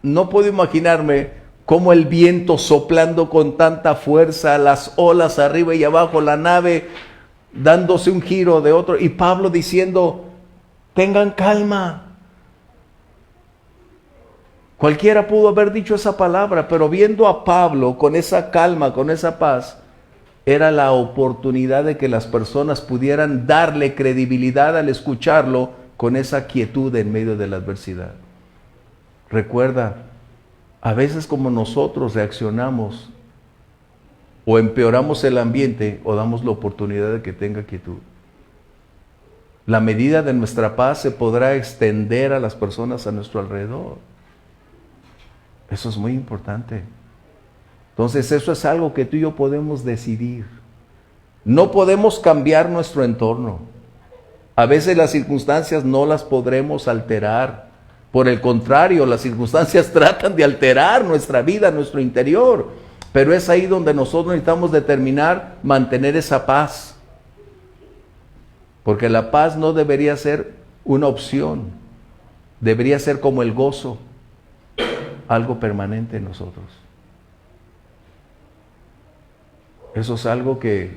no puedo imaginarme cómo el viento soplando con tanta fuerza, las olas arriba y abajo, la nave dándose un giro de otro, y Pablo diciendo, tengan calma. Cualquiera pudo haber dicho esa palabra, pero viendo a Pablo con esa calma, con esa paz, era la oportunidad de que las personas pudieran darle credibilidad al escucharlo con esa quietud en medio de la adversidad. Recuerda, a veces como nosotros reaccionamos, o empeoramos el ambiente, o damos la oportunidad de que tenga quietud. La medida de nuestra paz se podrá extender a las personas a nuestro alrededor. Eso es muy importante. Entonces eso es algo que tú y yo podemos decidir. No podemos cambiar nuestro entorno. A veces las circunstancias no las podremos alterar. Por el contrario, las circunstancias tratan de alterar nuestra vida, nuestro interior. Pero es ahí donde nosotros necesitamos determinar mantener esa paz. Porque la paz no debería ser una opción. Debería ser como el gozo, algo permanente en nosotros. Eso es algo que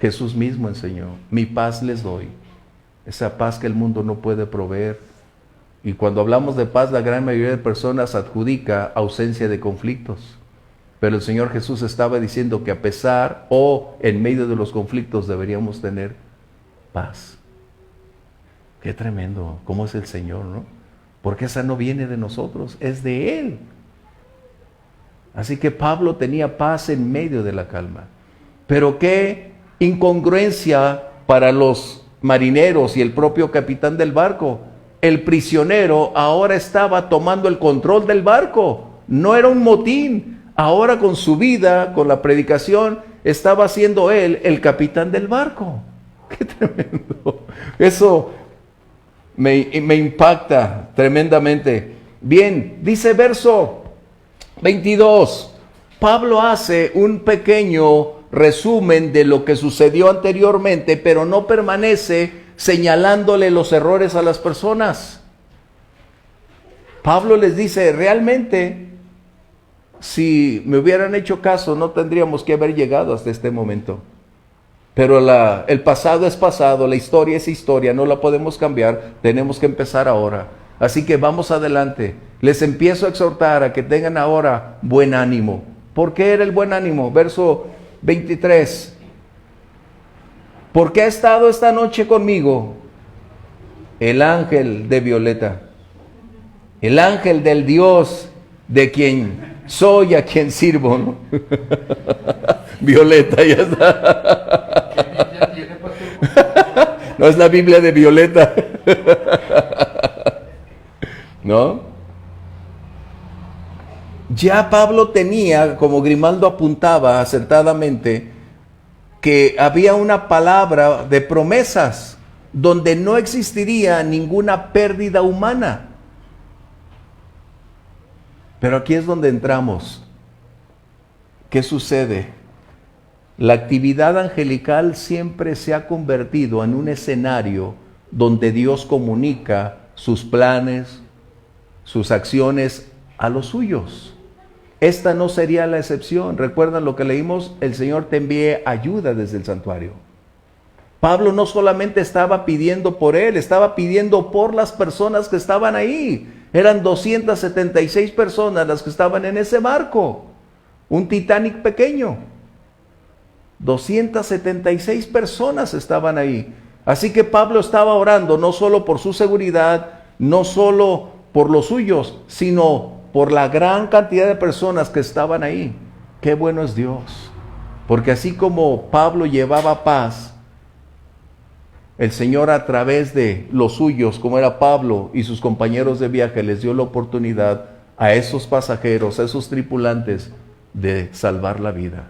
Jesús mismo enseñó. Mi paz les doy. Esa paz que el mundo no puede proveer. Y cuando hablamos de paz, la gran mayoría de personas adjudica ausencia de conflictos. Pero el Señor Jesús estaba diciendo que a pesar o en medio de los conflictos deberíamos tener paz. Qué tremendo, cómo es el Señor, ¿no? Porque esa no viene de nosotros, es de Él. Así que Pablo tenía paz en medio de la calma. Pero qué incongruencia para los marineros y el propio capitán del barco. El prisionero ahora estaba tomando el control del barco. No era un motín. Ahora con su vida, con la predicación, estaba siendo él el capitán del barco. ¡Qué tremendo! Eso me impacta tremendamente. Bien, dice verso 22. Pablo hace un pequeño resumen de lo que sucedió anteriormente, pero no permanece señalándole los errores a las personas. Pablo les dice, realmente, si me hubieran hecho caso, no tendríamos que haber llegado hasta este momento. Pero el pasado es pasado, la historia es historia, no la podemos cambiar, tenemos que empezar ahora. Así que vamos adelante. Les empiezo a exhortar a que tengan ahora buen ánimo. ¿Por qué era el buen ánimo? Verso 23. Porque ha estado esta noche conmigo el ángel de Violeta, el ángel del Dios de quien soy, a quien sirvo, ¿no? Violeta, ya está. No es la Biblia de Violeta. ¿No? Ya Pablo tenía, como Grimaldo apuntaba acertadamente, que había una palabra de promesas donde no existiría ninguna pérdida humana. Pero aquí es donde entramos. ¿Qué sucede? La actividad angelical siempre se ha convertido en un escenario donde Dios comunica sus planes, sus acciones a los suyos. Esta no sería la excepción. ¿Recuerdan lo que leímos? El Señor te envíe ayuda desde el santuario. Pablo no solamente estaba pidiendo por él, estaba pidiendo por las personas que estaban ahí. Eran 276 personas las que estaban en ese barco. Un Titanic pequeño. 276 personas estaban ahí. Así que Pablo estaba orando no solo por su seguridad, no solo por los suyos, sino por la gran cantidad de personas que estaban ahí. Qué bueno es Dios. Porque así como Pablo llevaba paz, el Señor a través de los suyos, como era Pablo y sus compañeros de viaje, les dio la oportunidad a esos pasajeros, a esos tripulantes, de salvar la vida.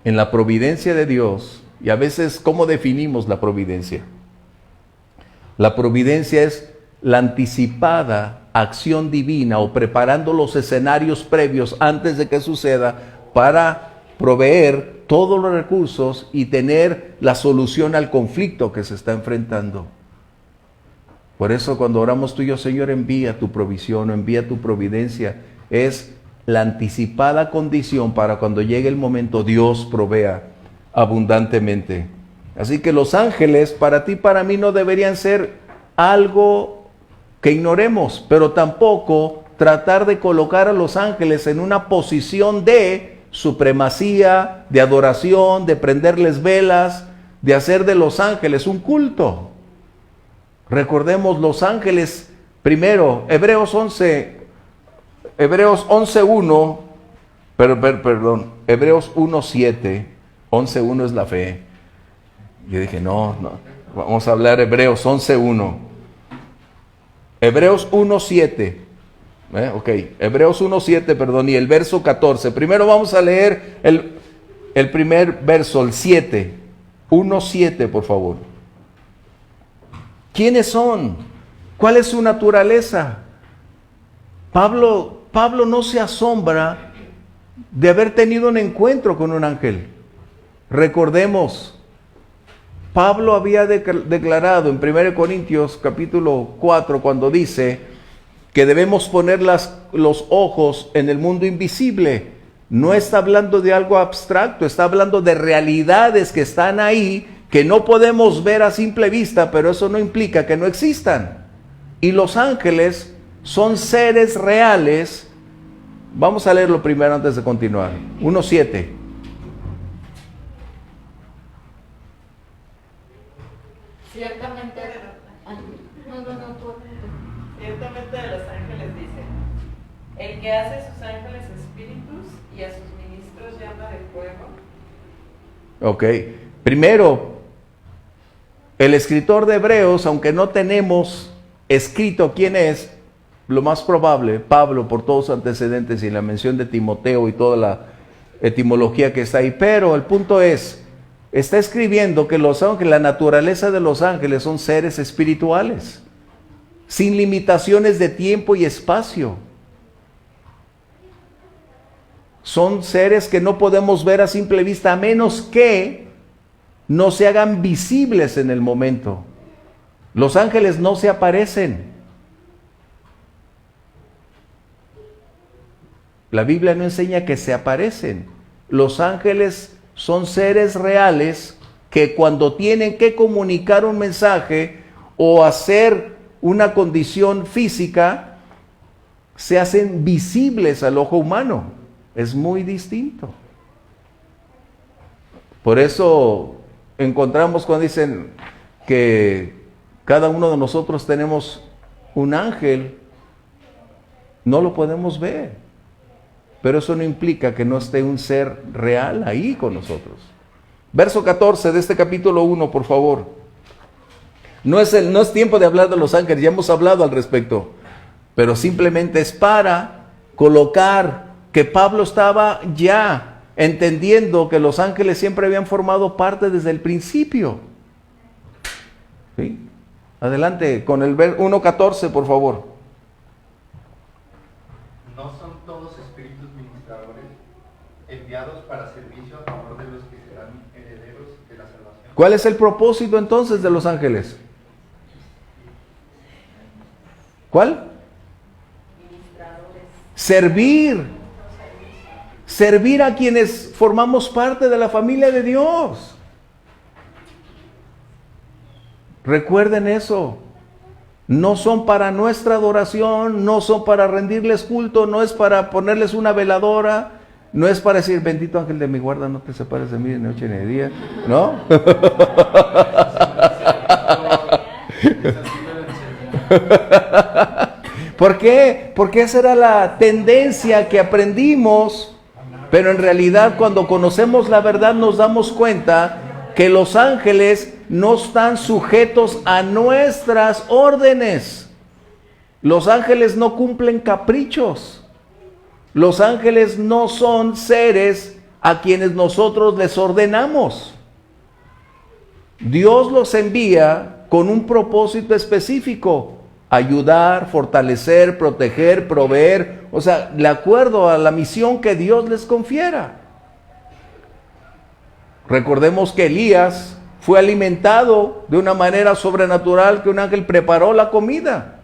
En la providencia de Dios, y a veces, ¿cómo definimos la providencia? La providencia es la anticipada acción divina o preparando los escenarios previos antes de que suceda para proveer todos los recursos y tener la solución al conflicto que se está enfrentando. Por eso cuando oramos tú y yo, Señor, envía tu provisión o envía tu providencia, es la anticipada condición para cuando llegue el momento Dios provea abundantemente. Así que los ángeles para ti y para mí no deberían ser algo que ignoremos, pero tampoco tratar de colocar a los ángeles en una posición de supremacía, de adoración, de prenderles velas, de hacer de los ángeles un culto. Recordemos los ángeles, primero, Hebreos 11.1, Hebreos 1.7, 11.1 es la fe. Yo dije, no, vamos a hablar Hebreos 11.1. Hebreos 1.7. Hebreos 1.7, y el verso 14. Primero vamos a leer el primer verso, el 7. 1.7, por favor. ¿Quiénes son? ¿Cuál es su naturaleza? Pablo no se asombra de haber tenido un encuentro con un ángel. Recordemos, Pablo había declarado en 1 Corintios capítulo 4, cuando dice que debemos poner los ojos en el mundo invisible. No está hablando de algo abstracto, está hablando de realidades que están ahí, que no podemos ver a simple vista, pero eso no implica que no existan. Y los ángeles son seres reales. Vamos a leerlo primero antes de continuar. 1.7. Ciertamente de los ángeles dice: el que hace a sus ángeles espíritus y a sus ministros llama de fuego. Ok, primero, el escritor de Hebreos, aunque no tenemos escrito quién es, lo más probable, Pablo, por todos sus antecedentes y la mención de Timoteo y toda la etimología que está ahí, pero el punto es, está escribiendo que los ángeles, la naturaleza de los ángeles son seres espirituales, sin limitaciones de tiempo y espacio. Son seres que no podemos ver a simple vista, a menos que no se hagan visibles en el momento. Los ángeles no se aparecen. La Biblia no enseña que se aparecen. Los ángeles son seres reales que cuando tienen que comunicar un mensaje o hacer una condición física, se hacen visibles al ojo humano. Es muy distinto. Por eso encontramos cuando dicen que cada uno de nosotros tenemos un ángel, no lo podemos ver. Pero eso no implica que no esté un ser real ahí con nosotros. Verso 14 de este capítulo 1, por favor. No es tiempo de hablar de los ángeles, ya hemos hablado al respecto. Pero simplemente es para colocar que Pablo estaba ya entendiendo que los ángeles siempre habían formado parte desde el principio. ¿Sí? Adelante con el 1.14, por favor. No son todos espíritus ministradores enviados para servicio a favor de los que serán herederos de la salvación. ¿Cuál es el propósito entonces de los ángeles? ¿Cuál? Servir. Servir a quienes formamos parte de la familia de Dios. Recuerden eso. No son para nuestra adoración, no son para rendirles culto, no es para ponerles una veladora, no es para decir, bendito ángel de mi guarda, no te separes de mí de noche ni de día, ¿no? ¿Por qué? Porque esa era la tendencia que aprendimos, pero en realidad cuando conocemos la verdad nos damos cuenta que los ángeles no están sujetos a nuestras órdenes. Los ángeles no cumplen caprichos. Los ángeles no son seres a quienes nosotros les ordenamos. Dios los envía con un propósito específico: ayudar, fortalecer, proteger, proveer, o sea, de acuerdo a la misión que Dios les confiera. Recordemos que Elías fue alimentado de una manera sobrenatural, que un ángel preparó la comida.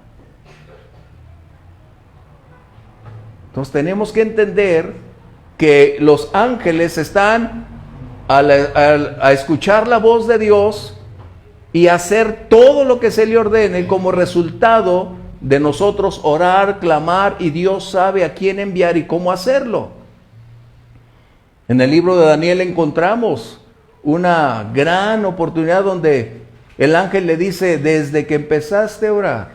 Entonces tenemos que entender que los ángeles están a escuchar la voz de Dios y hacer todo lo que se le ordene como resultado de nosotros orar, clamar, y Dios sabe a quién enviar y cómo hacerlo. En el libro de Daniel encontramos una gran oportunidad donde el ángel le dice: desde que empezaste a orar,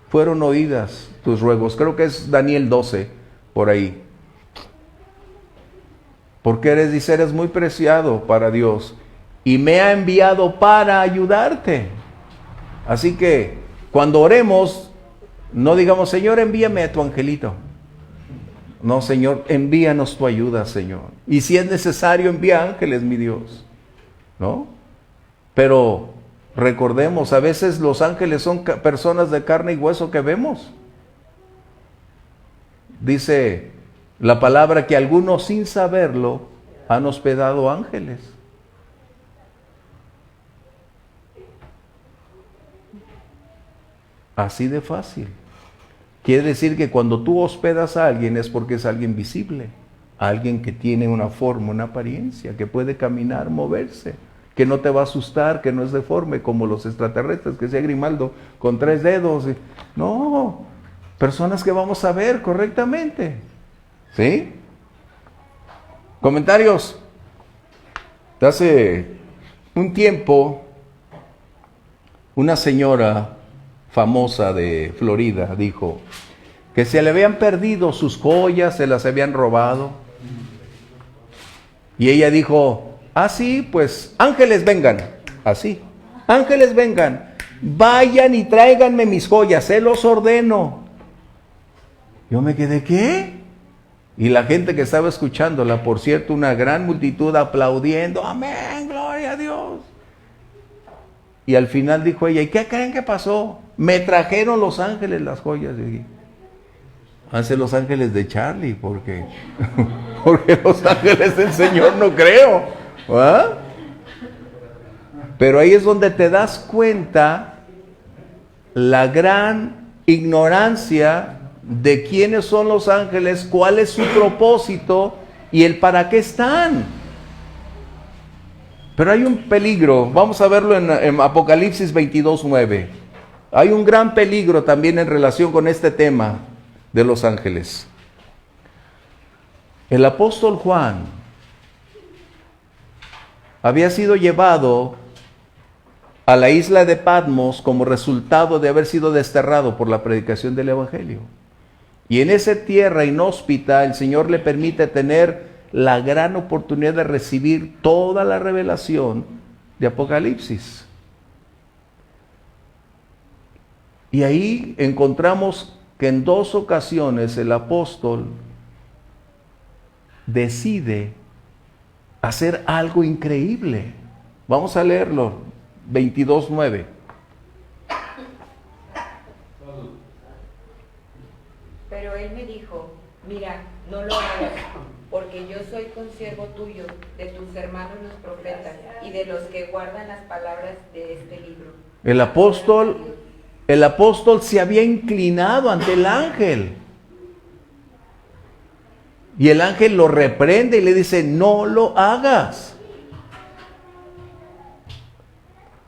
fueron oídas tus ruegos. Creo que es Daniel 12, por ahí. Porque eres muy preciado para Dios y me ha enviado para ayudarte. Así que cuando oremos, no digamos: Señor, envíame a tu angelito. No, Señor, envíanos tu ayuda, Señor. Y si es necesario, envía ángeles, mi Dios, ¿no? Pero recordemos, a veces los ángeles son personas de carne y hueso que vemos. Dice la palabra que algunos, sin saberlo, han hospedado ángeles. Así de fácil. Quiere decir que cuando tú hospedas a alguien es porque es alguien visible, alguien que tiene una forma, una apariencia, que puede caminar, moverse, que no te va a asustar, que no es deforme como los extraterrestres, que sea Grimaldo con 3 dedos. No, personas que vamos a ver correctamente. ¿Sí? Comentarios. Hace un tiempo, una señora famosa de Florida dijo que se le habían perdido sus joyas, se las habían robado. Y ella dijo: ah, sí, pues ángeles vengan. Así, ángeles vengan, vayan y tráiganme mis joyas, se los ordeno. Yo me quedé, ¿qué? Y la gente que estaba escuchándola, por cierto, una gran multitud aplaudiendo: amén, gloria a Dios. Y al final dijo ella: ¿y qué creen que pasó? Me trajeron los ángeles las joyas. Y dije: hace los ángeles de Charlie, porque los ángeles del Señor no creo. ¿Ah? Pero ahí es donde te das cuenta la gran ignorancia de quiénes son los ángeles, cuál es su propósito y el para qué están. Pero hay un peligro, vamos a verlo en Apocalipsis 22:9. Hay un gran peligro también en relación con este tema de los ángeles. El apóstol Juan había sido llevado a la isla de Patmos como resultado de haber sido desterrado por la predicación del Evangelio. Y en esa tierra inhóspita el Señor le permite tener la gran oportunidad de recibir toda la revelación de Apocalipsis. Y ahí encontramos que en 2 ocasiones el apóstol decide hacer algo increíble. Vamos a leerlo, 22:9. Pero él me dijo: Mira, no lo hagas, porque yo soy consiervo tuyo, de tus hermanos los profetas, y de los que guardan las palabras de este libro. El apóstol se había inclinado ante el ángel. Y el ángel lo reprende y le dice, no lo hagas.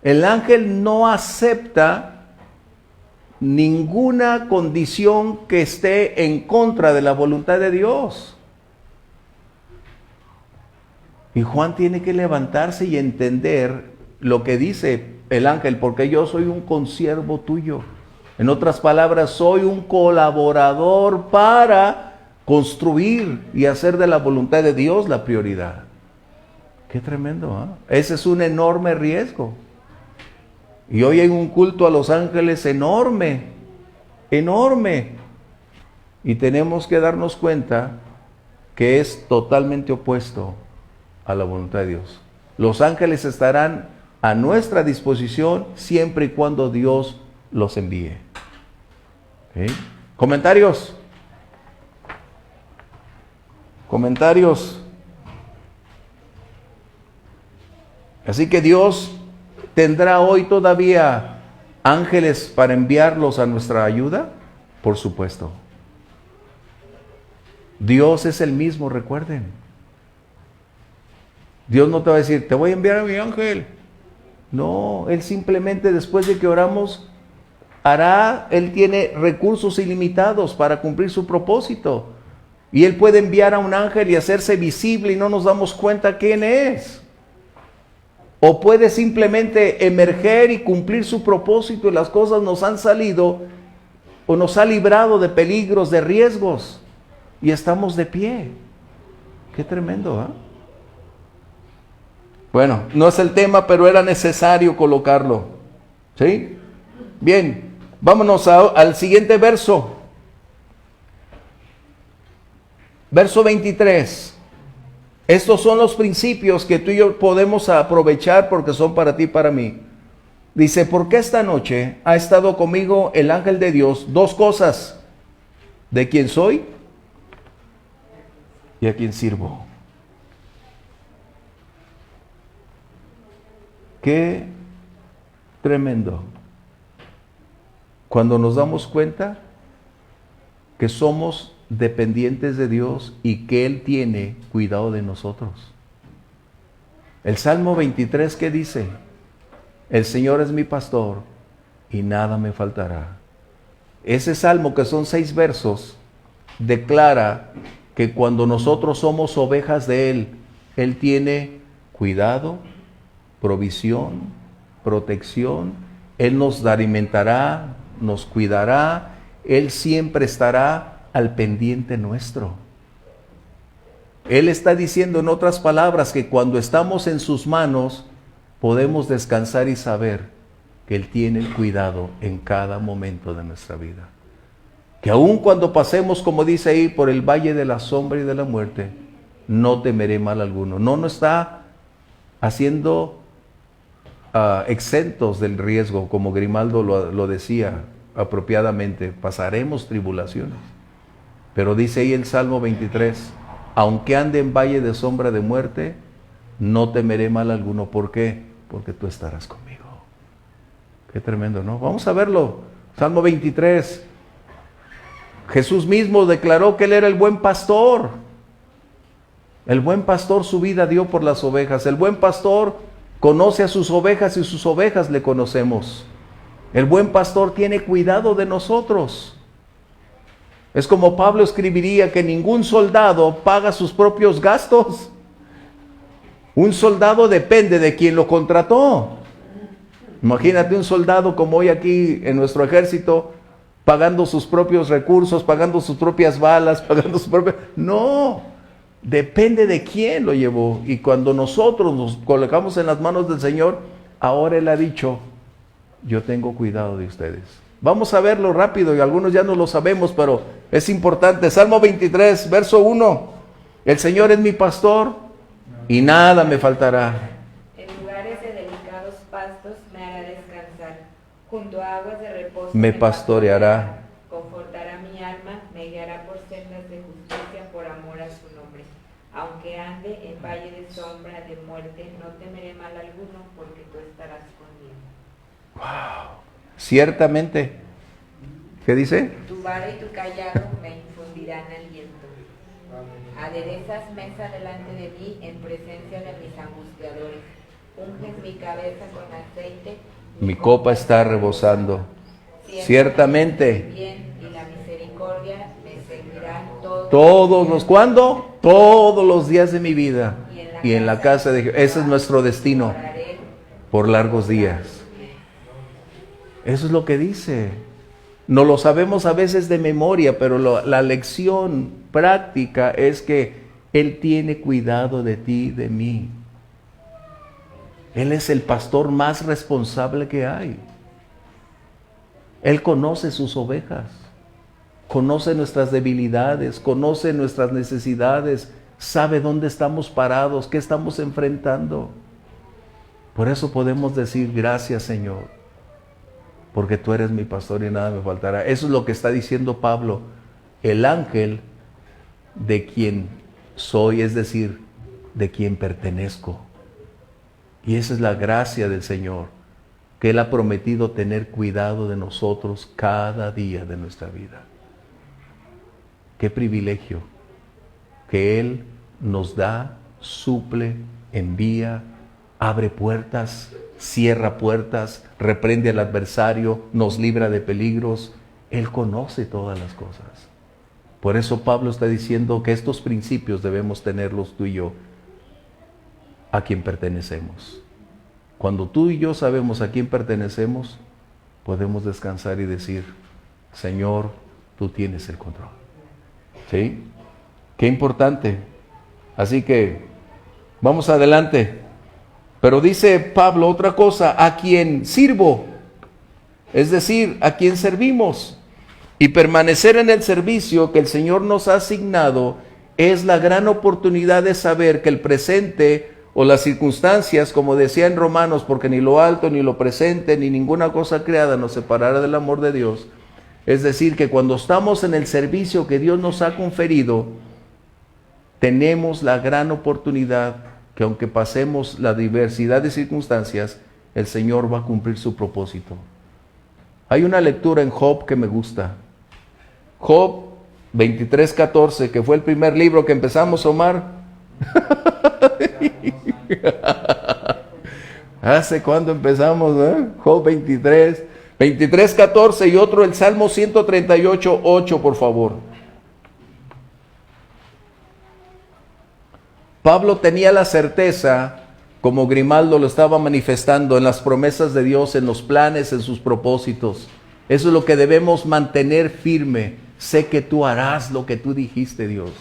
El ángel no acepta ninguna condición que esté en contra de la voluntad de Dios. Y Juan tiene que levantarse y entender lo que dice el ángel, porque yo soy un consiervo tuyo. En otras palabras, soy un colaborador para construir y hacer de la voluntad de Dios la prioridad. Qué tremendo, ¿eh? Ese es un enorme riesgo. Y hoy hay un culto a los ángeles enorme, enorme. Y tenemos que darnos cuenta que es totalmente opuesto a la voluntad de Dios. Los ángeles estarán a nuestra disposición siempre y cuando Dios los envíe. ¿Sí? ¿Comentarios? ¿Comentarios? Así que Dios ¿tendrá hoy todavía ángeles para enviarlos a nuestra ayuda? Por supuesto. Dios es el mismo, recuerden. Dios no te va a decir, te voy a enviar a mi ángel. No, Él simplemente después de que oramos, Él tiene recursos ilimitados para cumplir su propósito. Y Él puede enviar a un ángel y hacerse visible y no nos damos cuenta quién es. O puede simplemente emerger y cumplir su propósito y las cosas nos han salido o nos ha librado de peligros, de riesgos y estamos de pie. Qué tremendo, ¿eh? Bueno, no es el tema, pero era necesario colocarlo. ¿Sí? Bien, vámonos al siguiente verso. Verso 23. Estos son los principios que tú y yo podemos aprovechar porque son para ti y para mí. Dice, porque esta noche ha estado conmigo el ángel de Dios, dos cosas, de quién soy y a quién sirvo. Qué tremendo. Cuando nos damos cuenta que somos dependientes de Dios y que Él tiene cuidado de nosotros. El Salmo 23, ¿qué dice? El Señor es mi pastor y nada me faltará. Ese salmo, que son 6 versos, declara que cuando nosotros somos ovejas de Él, Él tiene cuidado, provisión, protección. Él nos alimentará, nos cuidará. Él siempre estará al pendiente nuestro. Él está diciendo en otras palabras que cuando estamos en sus manos podemos descansar y saber que Él tiene el cuidado en cada momento de nuestra vida. Que aun cuando pasemos, como dice ahí, por el valle de la sombra y de la muerte, no temeré mal alguno. No está haciendo exentos del riesgo, como Grimaldo lo decía apropiadamente, pasaremos tribulaciones. Pero dice ahí el Salmo 23, aunque ande en valle de sombra de muerte, no temeré mal alguno. ¿Por qué? Porque tú estarás conmigo. Qué tremendo, ¿no? Vamos a verlo. Salmo 23. Jesús mismo declaró que Él era el buen pastor. El buen pastor su vida dio por las ovejas. El buen pastor conoce a sus ovejas y sus ovejas le conocemos. El buen pastor tiene cuidado de nosotros. Es como Pablo escribiría que ningún soldado paga sus propios gastos. Un soldado depende de quien lo contrató. Imagínate un soldado como hoy aquí en nuestro ejército, pagando sus propios recursos, pagando sus propias balas, pagando sus propias... No, depende de quién lo llevó. Y cuando nosotros nos colocamos en las manos del Señor, ahora Él ha dicho, yo tengo cuidado de ustedes. Vamos a verlo rápido y algunos ya no lo sabemos, pero es importante. Salmo 23, verso 1. El Señor es mi pastor y nada me faltará. En lugares de delicados pastos me hará descansar. Junto a aguas de reposo Me pastoreará. Confortará mi alma, me me guiará por sendas de justicia por amor a su nombre. Aunque ande en valle de sombra de muerte, no temeré mal alguno, porque tú estarás conmigo. Wow. Ciertamente. ¿Qué dice? Tu vara y tu callado me infundirán aliento. Aderezas mesa delante de mí en presencia de mis angustiadores. Unges mi cabeza con aceite. Mi copa está rebosando. Ciertamente. Bien y la misericordia me seguirán Todos los, ¿cuándo? Todos los días de mi vida. Y en la casa de Jehová. Ese es nuestro destino. Por largos días. Eso es lo que dice. No lo sabemos a veces de memoria, pero la lección práctica es que Él tiene cuidado de ti, de mí. Él es el pastor más responsable que hay. Él conoce sus ovejas, conoce nuestras debilidades, conoce nuestras necesidades, sabe dónde estamos parados, qué estamos enfrentando. Por eso podemos decir gracias, Señor, porque tú eres mi pastor y nada me faltará. Eso es lo que está diciendo Pablo, el ángel de quien soy, es decir, de quien pertenezco. Y esa es la gracia del Señor, que Él ha prometido tener cuidado de nosotros cada día de nuestra vida. Qué privilegio que Él nos da, suple, envía, abre puertas, cierra puertas, reprende al adversario, nos libra de peligros. Él conoce todas las cosas. Por eso Pablo está diciendo que estos principios debemos tenerlos tú y yo, a quien pertenecemos. Cuando tú y yo sabemos a quién pertenecemos, podemos descansar y decir, Señor, tú tienes el control. ¿Sí? Qué importante. Así que, vamos adelante. Pero dice Pablo otra cosa, a quien sirvo, es decir, a quien servimos. Y permanecer en el servicio que el Señor nos ha asignado es la gran oportunidad de saber que el presente o las circunstancias, como decía en Romanos, porque ni lo alto, ni lo presente, ni ninguna cosa creada nos separará del amor de Dios. Es decir, que cuando estamos en el servicio que Dios nos ha conferido, tenemos la gran oportunidad que aunque pasemos la diversidad de circunstancias, el Señor va a cumplir su propósito. Hay una lectura en Job que me gusta. Job 23:14, que fue el primer libro que empezamos, Omar. ¿Hace cuándo empezamos? Job 23:14 y otro el Salmo 138:8, por favor. Pablo tenía la certeza, como Grimaldo lo estaba manifestando, en las promesas de Dios, en los planes, en sus propósitos. Eso es lo que debemos mantener firme. Sé que tú harás lo que tú dijiste, Dios.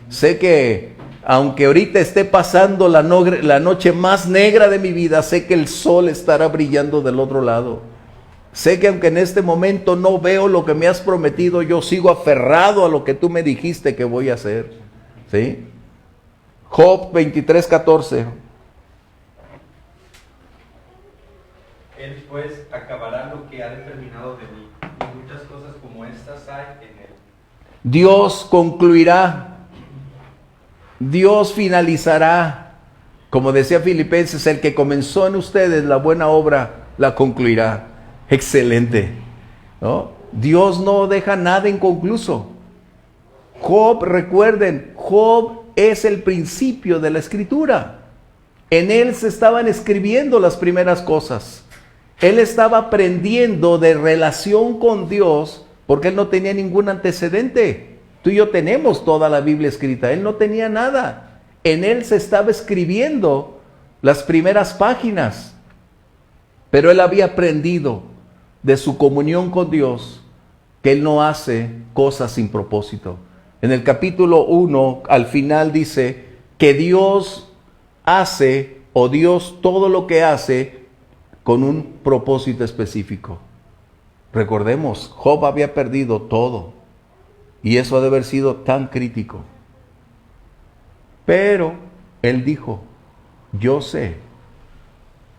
Sé que aunque ahorita esté pasando la noche más negra de mi vida, sé que el sol estará brillando del otro lado. Sé que aunque en este momento no veo lo que me has prometido, yo sigo aferrado a lo que tú me dijiste que voy a hacer. ¿Sí? Job 23:14. Él pues acabará lo que ha determinado de mí, y muchas cosas como estas hay en él. Dios concluirá, Dios finalizará. Como decía Filipenses, el que comenzó en ustedes la buena obra, la concluirá. Excelente, ¿no? Dios no deja nada inconcluso. Job, recuerden, Job es el principio de la escritura. En él se estaban escribiendo las primeras cosas. Él estaba aprendiendo de relación con Dios porque él no tenía ningún antecedente. Tú y yo tenemos toda la Biblia escrita. Él no tenía nada. En él se estaba escribiendo las primeras páginas. Pero él había aprendido de su comunión con Dios que él no hace cosas sin propósito. En el capítulo 1, al final dice que Dios hace, o Dios todo lo que hace, con un propósito específico. Recordemos, Job había perdido todo. Y eso ha de haber sido tan crítico. Pero él dijo, yo sé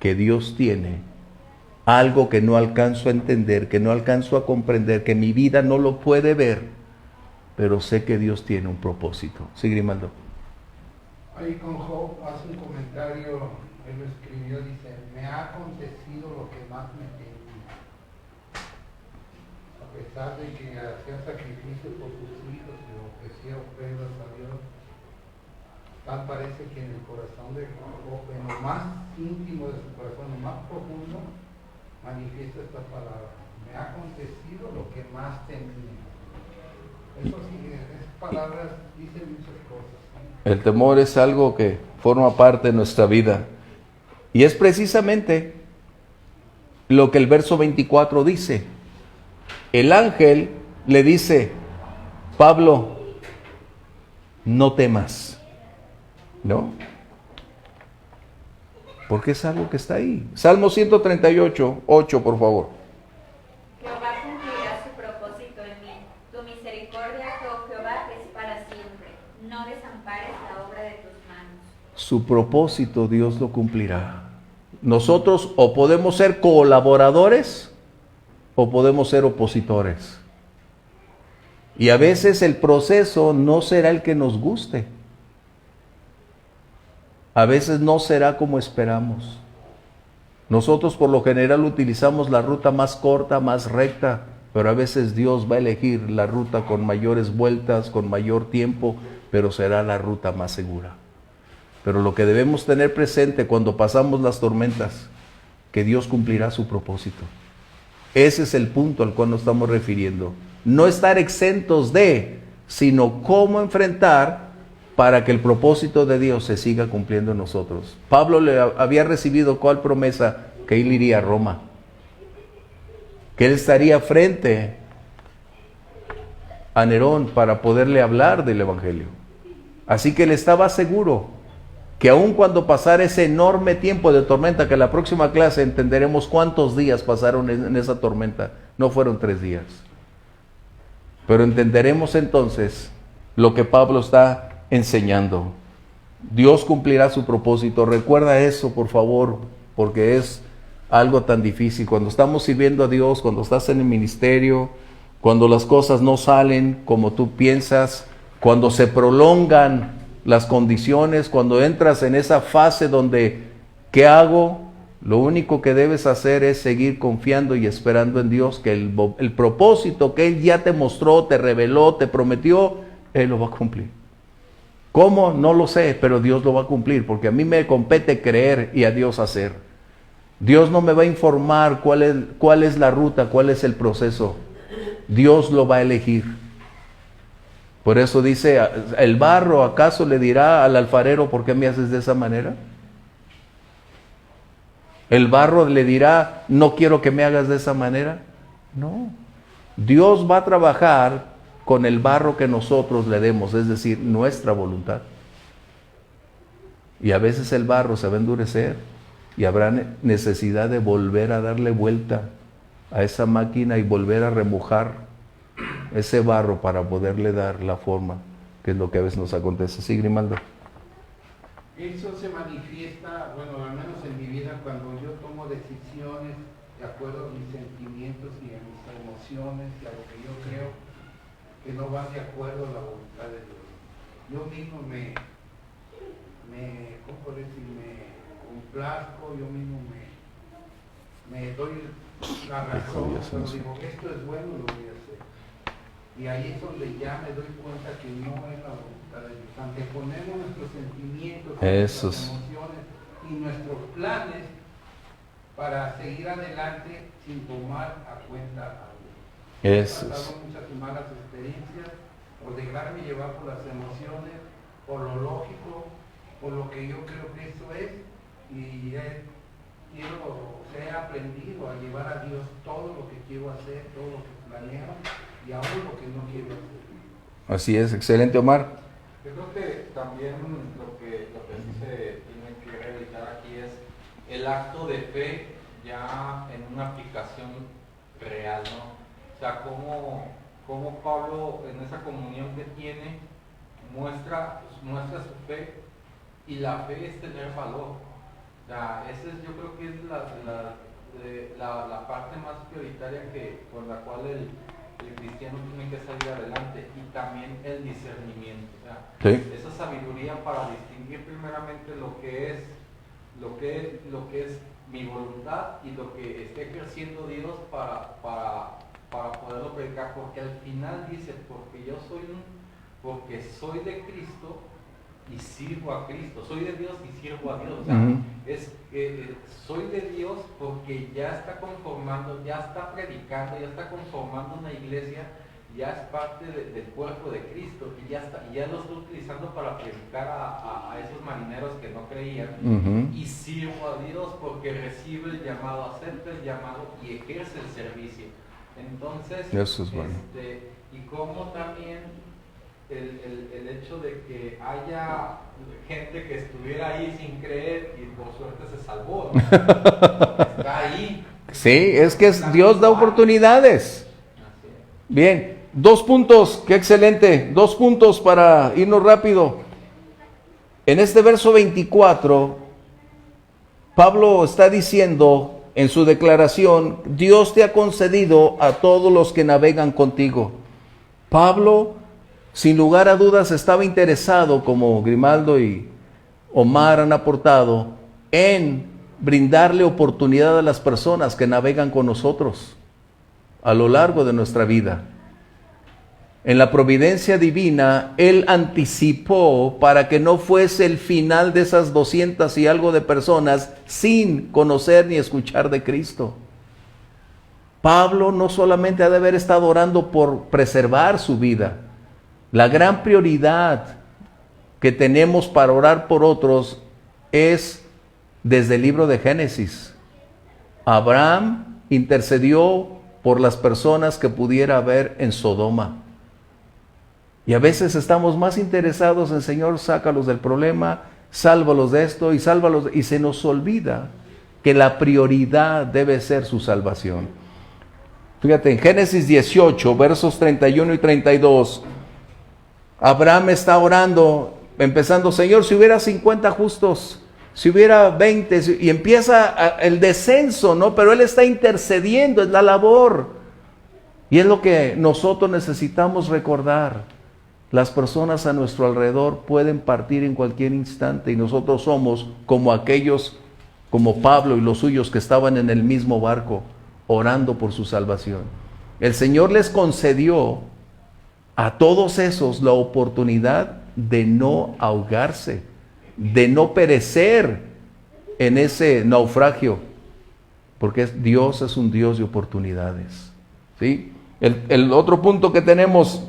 que Dios tiene algo que no alcanzo a entender, que no alcanzo a comprender, que mi vida no lo puede ver. pero sé que Dios tiene un propósito. Sí, Grimaldo. Ahí con Job hace un comentario, él lo escribió, dice, me ha acontecido lo que más me temía. A pesar de que hacía sacrificio por sus hijos y ofrecía ofrendas a Dios, tal parece que en el corazón de Job, en lo más íntimo de su corazón, en lo más profundo, manifiesta esta palabra. Me ha acontecido lo que más temía. Eso sí, esas palabras dicen muchas cosas. El temor es algo que forma parte de nuestra vida. Y es precisamente lo que el verso 24 dice. El ángel le dice, Pablo, no temas. ¿No? Porque es algo que está ahí. Salmo 138, 8, por favor. Jehová cumplirá su propósito en mí. Tu misericordia, oh Jehová, es para siempre. No desampares la obra de tus manos. Su propósito Dios lo cumplirá. Nosotros o podemos ser colaboradores o podemos ser opositores. Y a veces el proceso no será el que nos guste. A veces no será como esperamos. Nosotros por lo general utilizamos la ruta más corta, más recta, pero a veces Dios va a elegir la ruta con mayores vueltas, con mayor tiempo, pero será la ruta más segura. Pero lo que debemos tener presente cuando pasamos las tormentas, que Dios cumplirá su propósito. Ese es el punto al cual nos estamos refiriendo. No estar exentos de, sino cómo enfrentar para que el propósito de Dios se siga cumpliendo en nosotros. Pablo le había recibido ¿cuál promesa? Que él iría a Roma. Que él estaría frente a Nerón para poderle hablar del Evangelio. Así que él estaba seguro que aun cuando pasara ese enorme tiempo de tormenta, que en la próxima clase entenderemos cuántos días pasaron en esa tormenta, no fueron 3 días. Pero entenderemos entonces lo que Pablo está enseñando. Dios cumplirá su propósito. Recuerda eso, por favor, porque es algo tan difícil. Cuando estamos sirviendo a Dios, cuando estás en el ministerio, cuando las cosas no salen como tú piensas, cuando se prolongan las condiciones, cuando entras en esa fase donde, ¿qué hago? Lo único que debes hacer es seguir confiando y esperando en Dios, que el propósito que Él ya te mostró, te reveló, te prometió, Él lo va a cumplir. ¿Cómo? No lo sé, pero Dios lo va a cumplir, porque a mí me compete creer y a Dios hacer. Dios no me va a informar cuál es la ruta, cuál es el proceso. Dios lo va a elegir. Por eso dice, ¿el barro acaso le dirá al alfarero por qué me haces de esa manera? ¿El barro le dirá, no quiero que me hagas de esa manera? No. Dios va a trabajar con el barro que nosotros le demos, es decir, nuestra voluntad. Y a veces el barro se va a endurecer y habrá necesidad de volver a darle vuelta a esa máquina y volver a remojar ese barro para poderle dar la forma, que es lo que a veces nos acontece. Sí, Grimaldo. Eso se manifiesta, bueno, al menos en mi vida, cuando yo tomo decisiones de acuerdo a mis sentimientos y a mis emociones y a lo que yo creo que no van de acuerdo a la voluntad de Dios. Yo mismo me complazco, yo mismo me doy la razón, pero digo, esto es bueno, lo voy a hacer. Y ahí es donde ya me doy cuenta que no es la voluntad de Dios. Anteponemos nuestros sentimientos, nuestras emociones y nuestros planes para seguir adelante sin tomar a cuenta a Dios. He pasado muchas malas experiencias por dejarme llevar por las emociones, por lo lógico, por lo que yo creo que eso es, y he aprendido a llevar a Dios todo lo que quiero hacer, todo lo que planeo y aún lo que no quiero hacer. Así es, excelente, Omar. Yo creo que también lo que sí se tiene que realizar aquí es el acto de fe ya en una aplicación real, ¿no? O sea, cómo Pablo en esa comunión que tiene muestra su fe, y la fe es tener valor. O sea, esa es, yo creo que es la parte más prioritaria por la cual el cristiano tiene que salir adelante. Y también el discernimiento. O sea, Sí. esa sabiduría para distinguir primeramente lo que es mi voluntad y lo que esté ejerciendo Dios para poderlo predicar, porque al final dice, porque soy de Cristo y sirvo a Cristo, soy de Dios y sirvo a Dios. O sea, soy de Dios porque ya está conformando, ya está predicando, ya está conformando una iglesia, ya es parte del cuerpo de Cristo y ya lo está utilizando para predicar a esos marineros que no creían. Y sirvo a Dios porque recibe el llamado, acepta el llamado y ejerce el servicio. Entonces, eso es bueno. Y como también el hecho de que haya gente que estuviera ahí sin creer y por suerte se salvó, ¿no? Está ahí. Sí, es que Dios da oportunidades. Bien, 2 puntos, qué excelente. 2 puntos para irnos rápido. En este verso 24, Pablo está diciendo en su declaración, Dios te ha concedido a todos los que navegan contigo. Pablo, sin lugar a dudas, estaba interesado, como Grimaldo y Omar han aportado, en brindarle oportunidad a las personas que navegan con nosotros a lo largo de nuestra vida. En la providencia divina, Él anticipó para que no fuese el final de esas 200 y algo de personas sin conocer ni escuchar de Cristo. Pablo no solamente ha de haber estado orando por preservar su vida. La gran prioridad que tenemos para orar por otros es desde el libro de Génesis. Abraham intercedió por las personas que pudiera haber en Sodoma. Y a veces estamos más interesados en, Señor, sácalos del problema, sálvalos de esto y sálvalos, y se nos olvida que la prioridad debe ser su salvación. Fíjate, en Génesis 18, versos 31 y 32, Abraham está orando, empezando, Señor, si hubiera 50 justos, si hubiera 20, y empieza el descenso, ¿no? Pero él está intercediendo, es la labor. Y es lo que nosotros necesitamos recordar. Las personas a nuestro alrededor pueden partir en cualquier instante y nosotros somos como aquellos, como Pablo y los suyos que estaban en el mismo barco, orando por su salvación. El Señor les concedió a todos esos la oportunidad de no ahogarse, de no perecer en ese naufragio, porque Dios es un Dios de oportunidades. ¿Sí? El otro punto que tenemos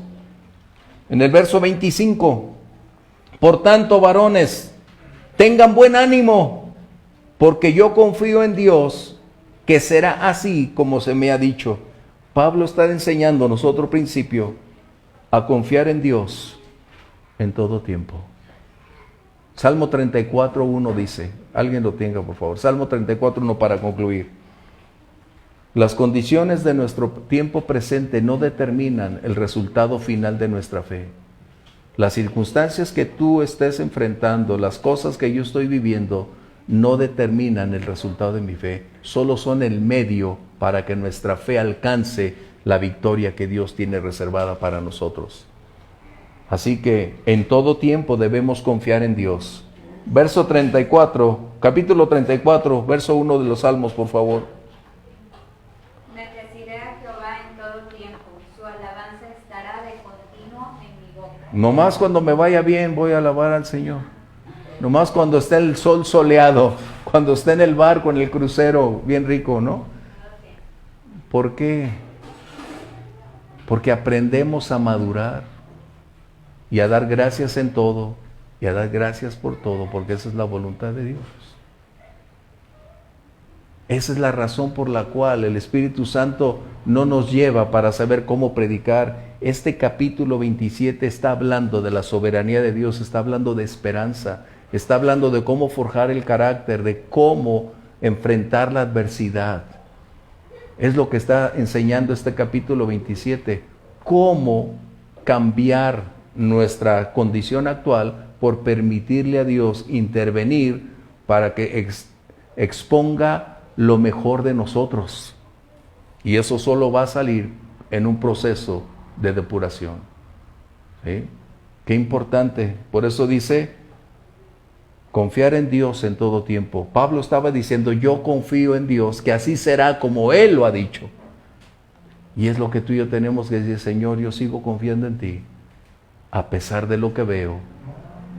en el verso 25, por tanto, varones, tengan buen ánimo, porque yo confío en Dios, que será así como se me ha dicho. Pablo está enseñándonos otro principio, a confiar en Dios en todo tiempo. Salmo 34:1 dice, alguien lo tenga por favor, Salmo 34:1 para concluir. Las condiciones de nuestro tiempo presente no determinan el resultado final de nuestra fe. Las circunstancias que tú estés enfrentando, las cosas que yo estoy viviendo, no determinan el resultado de mi fe. Solo son el medio para que nuestra fe alcance la victoria que Dios tiene reservada para nosotros. Así que en todo tiempo debemos confiar en Dios. Verso 34, capítulo 34, verso 1 de los Salmos, por favor. Bendeciré a Jehová en todo tiempo, su alabanza estará de continuo en mi boca. Nomás cuando me vaya bien voy a alabar al Señor. Nomás cuando esté el sol soleado, cuando esté en el barco, en el crucero, bien rico, ¿no? ¿Por qué? Porque aprendemos a madurar y a dar gracias en todo y a dar gracias por todo, porque esa es la voluntad de Dios. Esa es la razón por la cual el Espíritu Santo no nos lleva para saber cómo predicar. Este capítulo 27 está hablando de la soberanía de Dios, está hablando de esperanza, está hablando de cómo forjar el carácter, de cómo enfrentar la adversidad. Es lo que está enseñando este capítulo 27, cómo cambiar nuestra condición actual por permitirle a Dios intervenir para que exponga lo mejor de nosotros. Y eso solo va a salir en un proceso de depuración. ¿Sí? Qué importante. Por eso dice, confiar en Dios en todo tiempo. Pablo estaba diciendo, yo confío en Dios, que así será como Él lo ha dicho. Y es lo que tú y yo tenemos que decir, Señor, yo sigo confiando en ti, a pesar de lo que veo,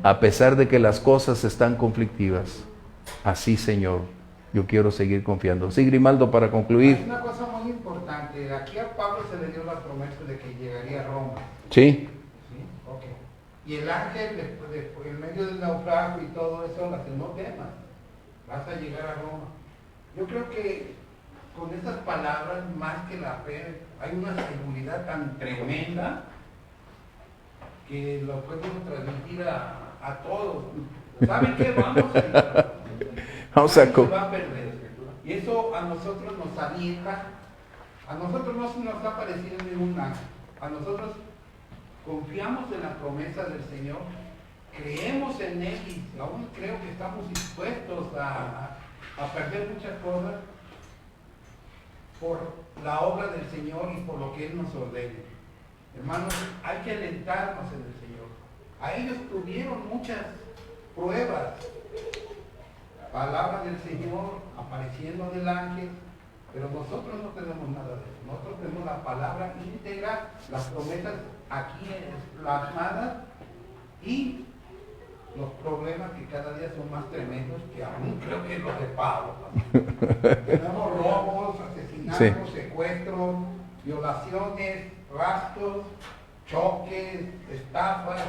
a pesar de que las cosas están conflictivas. Así, Señor, yo quiero seguir confiando. Sí, Grimaldo, para concluir. Hay una cosa muy importante. Aquí a Pablo se le dio la promesa de que llegaría a Roma. Sí. ¿Sí? Ok. Y el ángel, en medio del naufragio y todo eso, le dice, no temas, vas a llegar a Roma. Yo creo que con esas palabras, más que la fe, hay una seguridad tan tremenda que lo podemos transmitir a todos. ¿Saben qué? Vamos a llegar. Vamos a Nadie se va a perder. Y eso a nosotros nos alienta. A nosotros no se nos ha parecido ningún ángel. A nosotros confiamos en la promesa del Señor, creemos en Él y aún creo que estamos dispuestos a perder muchas cosas por la obra del Señor y por lo que Él nos ordene. Hermanos, hay que alentarnos en el Señor. A ellos tuvieron muchas pruebas, palabras del Señor apareciendo del ángel, pero nosotros no tenemos nada de eso. Nosotros tenemos la palabra íntegra, las promesas aquí plasmadas y los problemas que cada día son más tremendos que aún creo que los de Pablo. Tenemos robos, asesinatos, secuestros, violaciones, raptos, choques, estafas,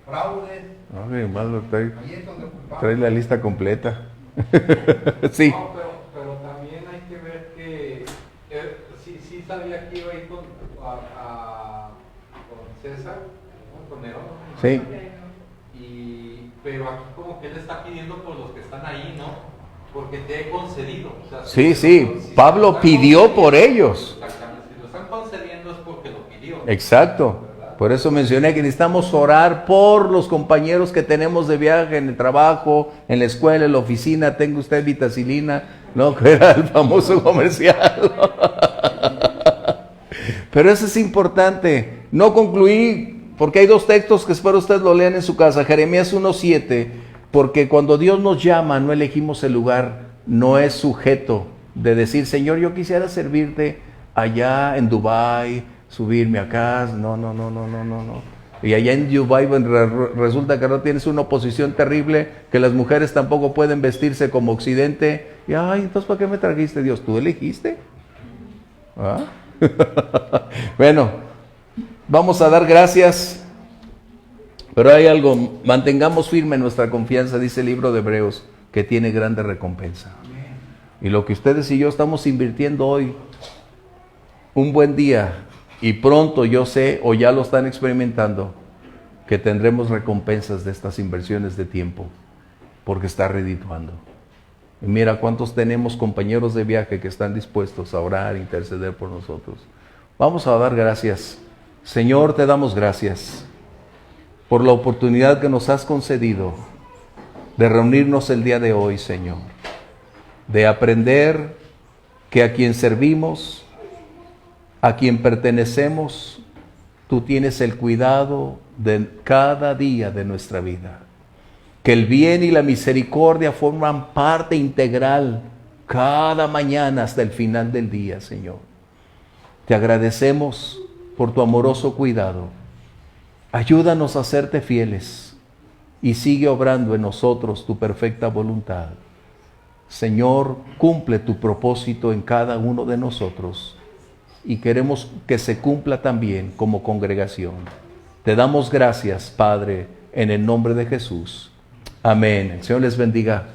fraudes. No, Grimaldo, Ahí es donde trae la lista completa. Sí. No, pero también hay que ver que sí sabía que iba a ir con César, con Nerón. Sí. Pero aquí como que él está pidiendo por los que están ahí, ¿no? Porque te he concedido. O sea, Sí. si Pablo lo están pidió concediendo, por ellos. Exactamente. Si lo están concediendo es porque lo pidió. Exacto. Por eso mencioné que necesitamos orar por los compañeros que tenemos de viaje en el trabajo, en la escuela, en la oficina. Tenga usted vitacilina, ¿no? Que era el famoso comercial. Pero eso es importante. No concluí, porque hay dos textos que espero usted lo lean en su casa. Jeremías 1:7, porque cuando Dios nos llama, no elegimos el lugar, no es sujeto de decir, Señor, yo quisiera servirte allá en Dubái, subirme acá, no. Y allá en Dubái resulta que no tienes una oposición terrible, que las mujeres tampoco pueden vestirse como occidente. Y ay, entonces ¿para qué me trajiste, Dios? ¿Tú elegiste? ¿Ah? Bueno, vamos a dar gracias, pero hay algo, mantengamos firme nuestra confianza, dice el libro de Hebreos, que tiene grande recompensa. Y lo que ustedes y yo estamos invirtiendo hoy, un buen día, y pronto yo sé, o ya lo están experimentando, que tendremos recompensas de estas inversiones de tiempo, porque está redituando. Y mira cuántos tenemos compañeros de viaje que están dispuestos a orar, interceder por nosotros. Vamos a dar gracias. Señor, te damos gracias por la oportunidad que nos has concedido de reunirnos el día de hoy, Señor, de aprender que a quien servimos, a quien pertenecemos, tú tienes el cuidado de cada día de nuestra vida. Que el bien y la misericordia forman parte integral cada mañana hasta el final del día, Señor. Te agradecemos por tu amoroso cuidado. Ayúdanos a serte fieles y sigue obrando en nosotros tu perfecta voluntad. Señor, cumple tu propósito en cada uno de nosotros y queremos que se cumpla también como congregación. Te damos gracias, Padre, en el nombre de Jesús. Amén. El Señor les bendiga.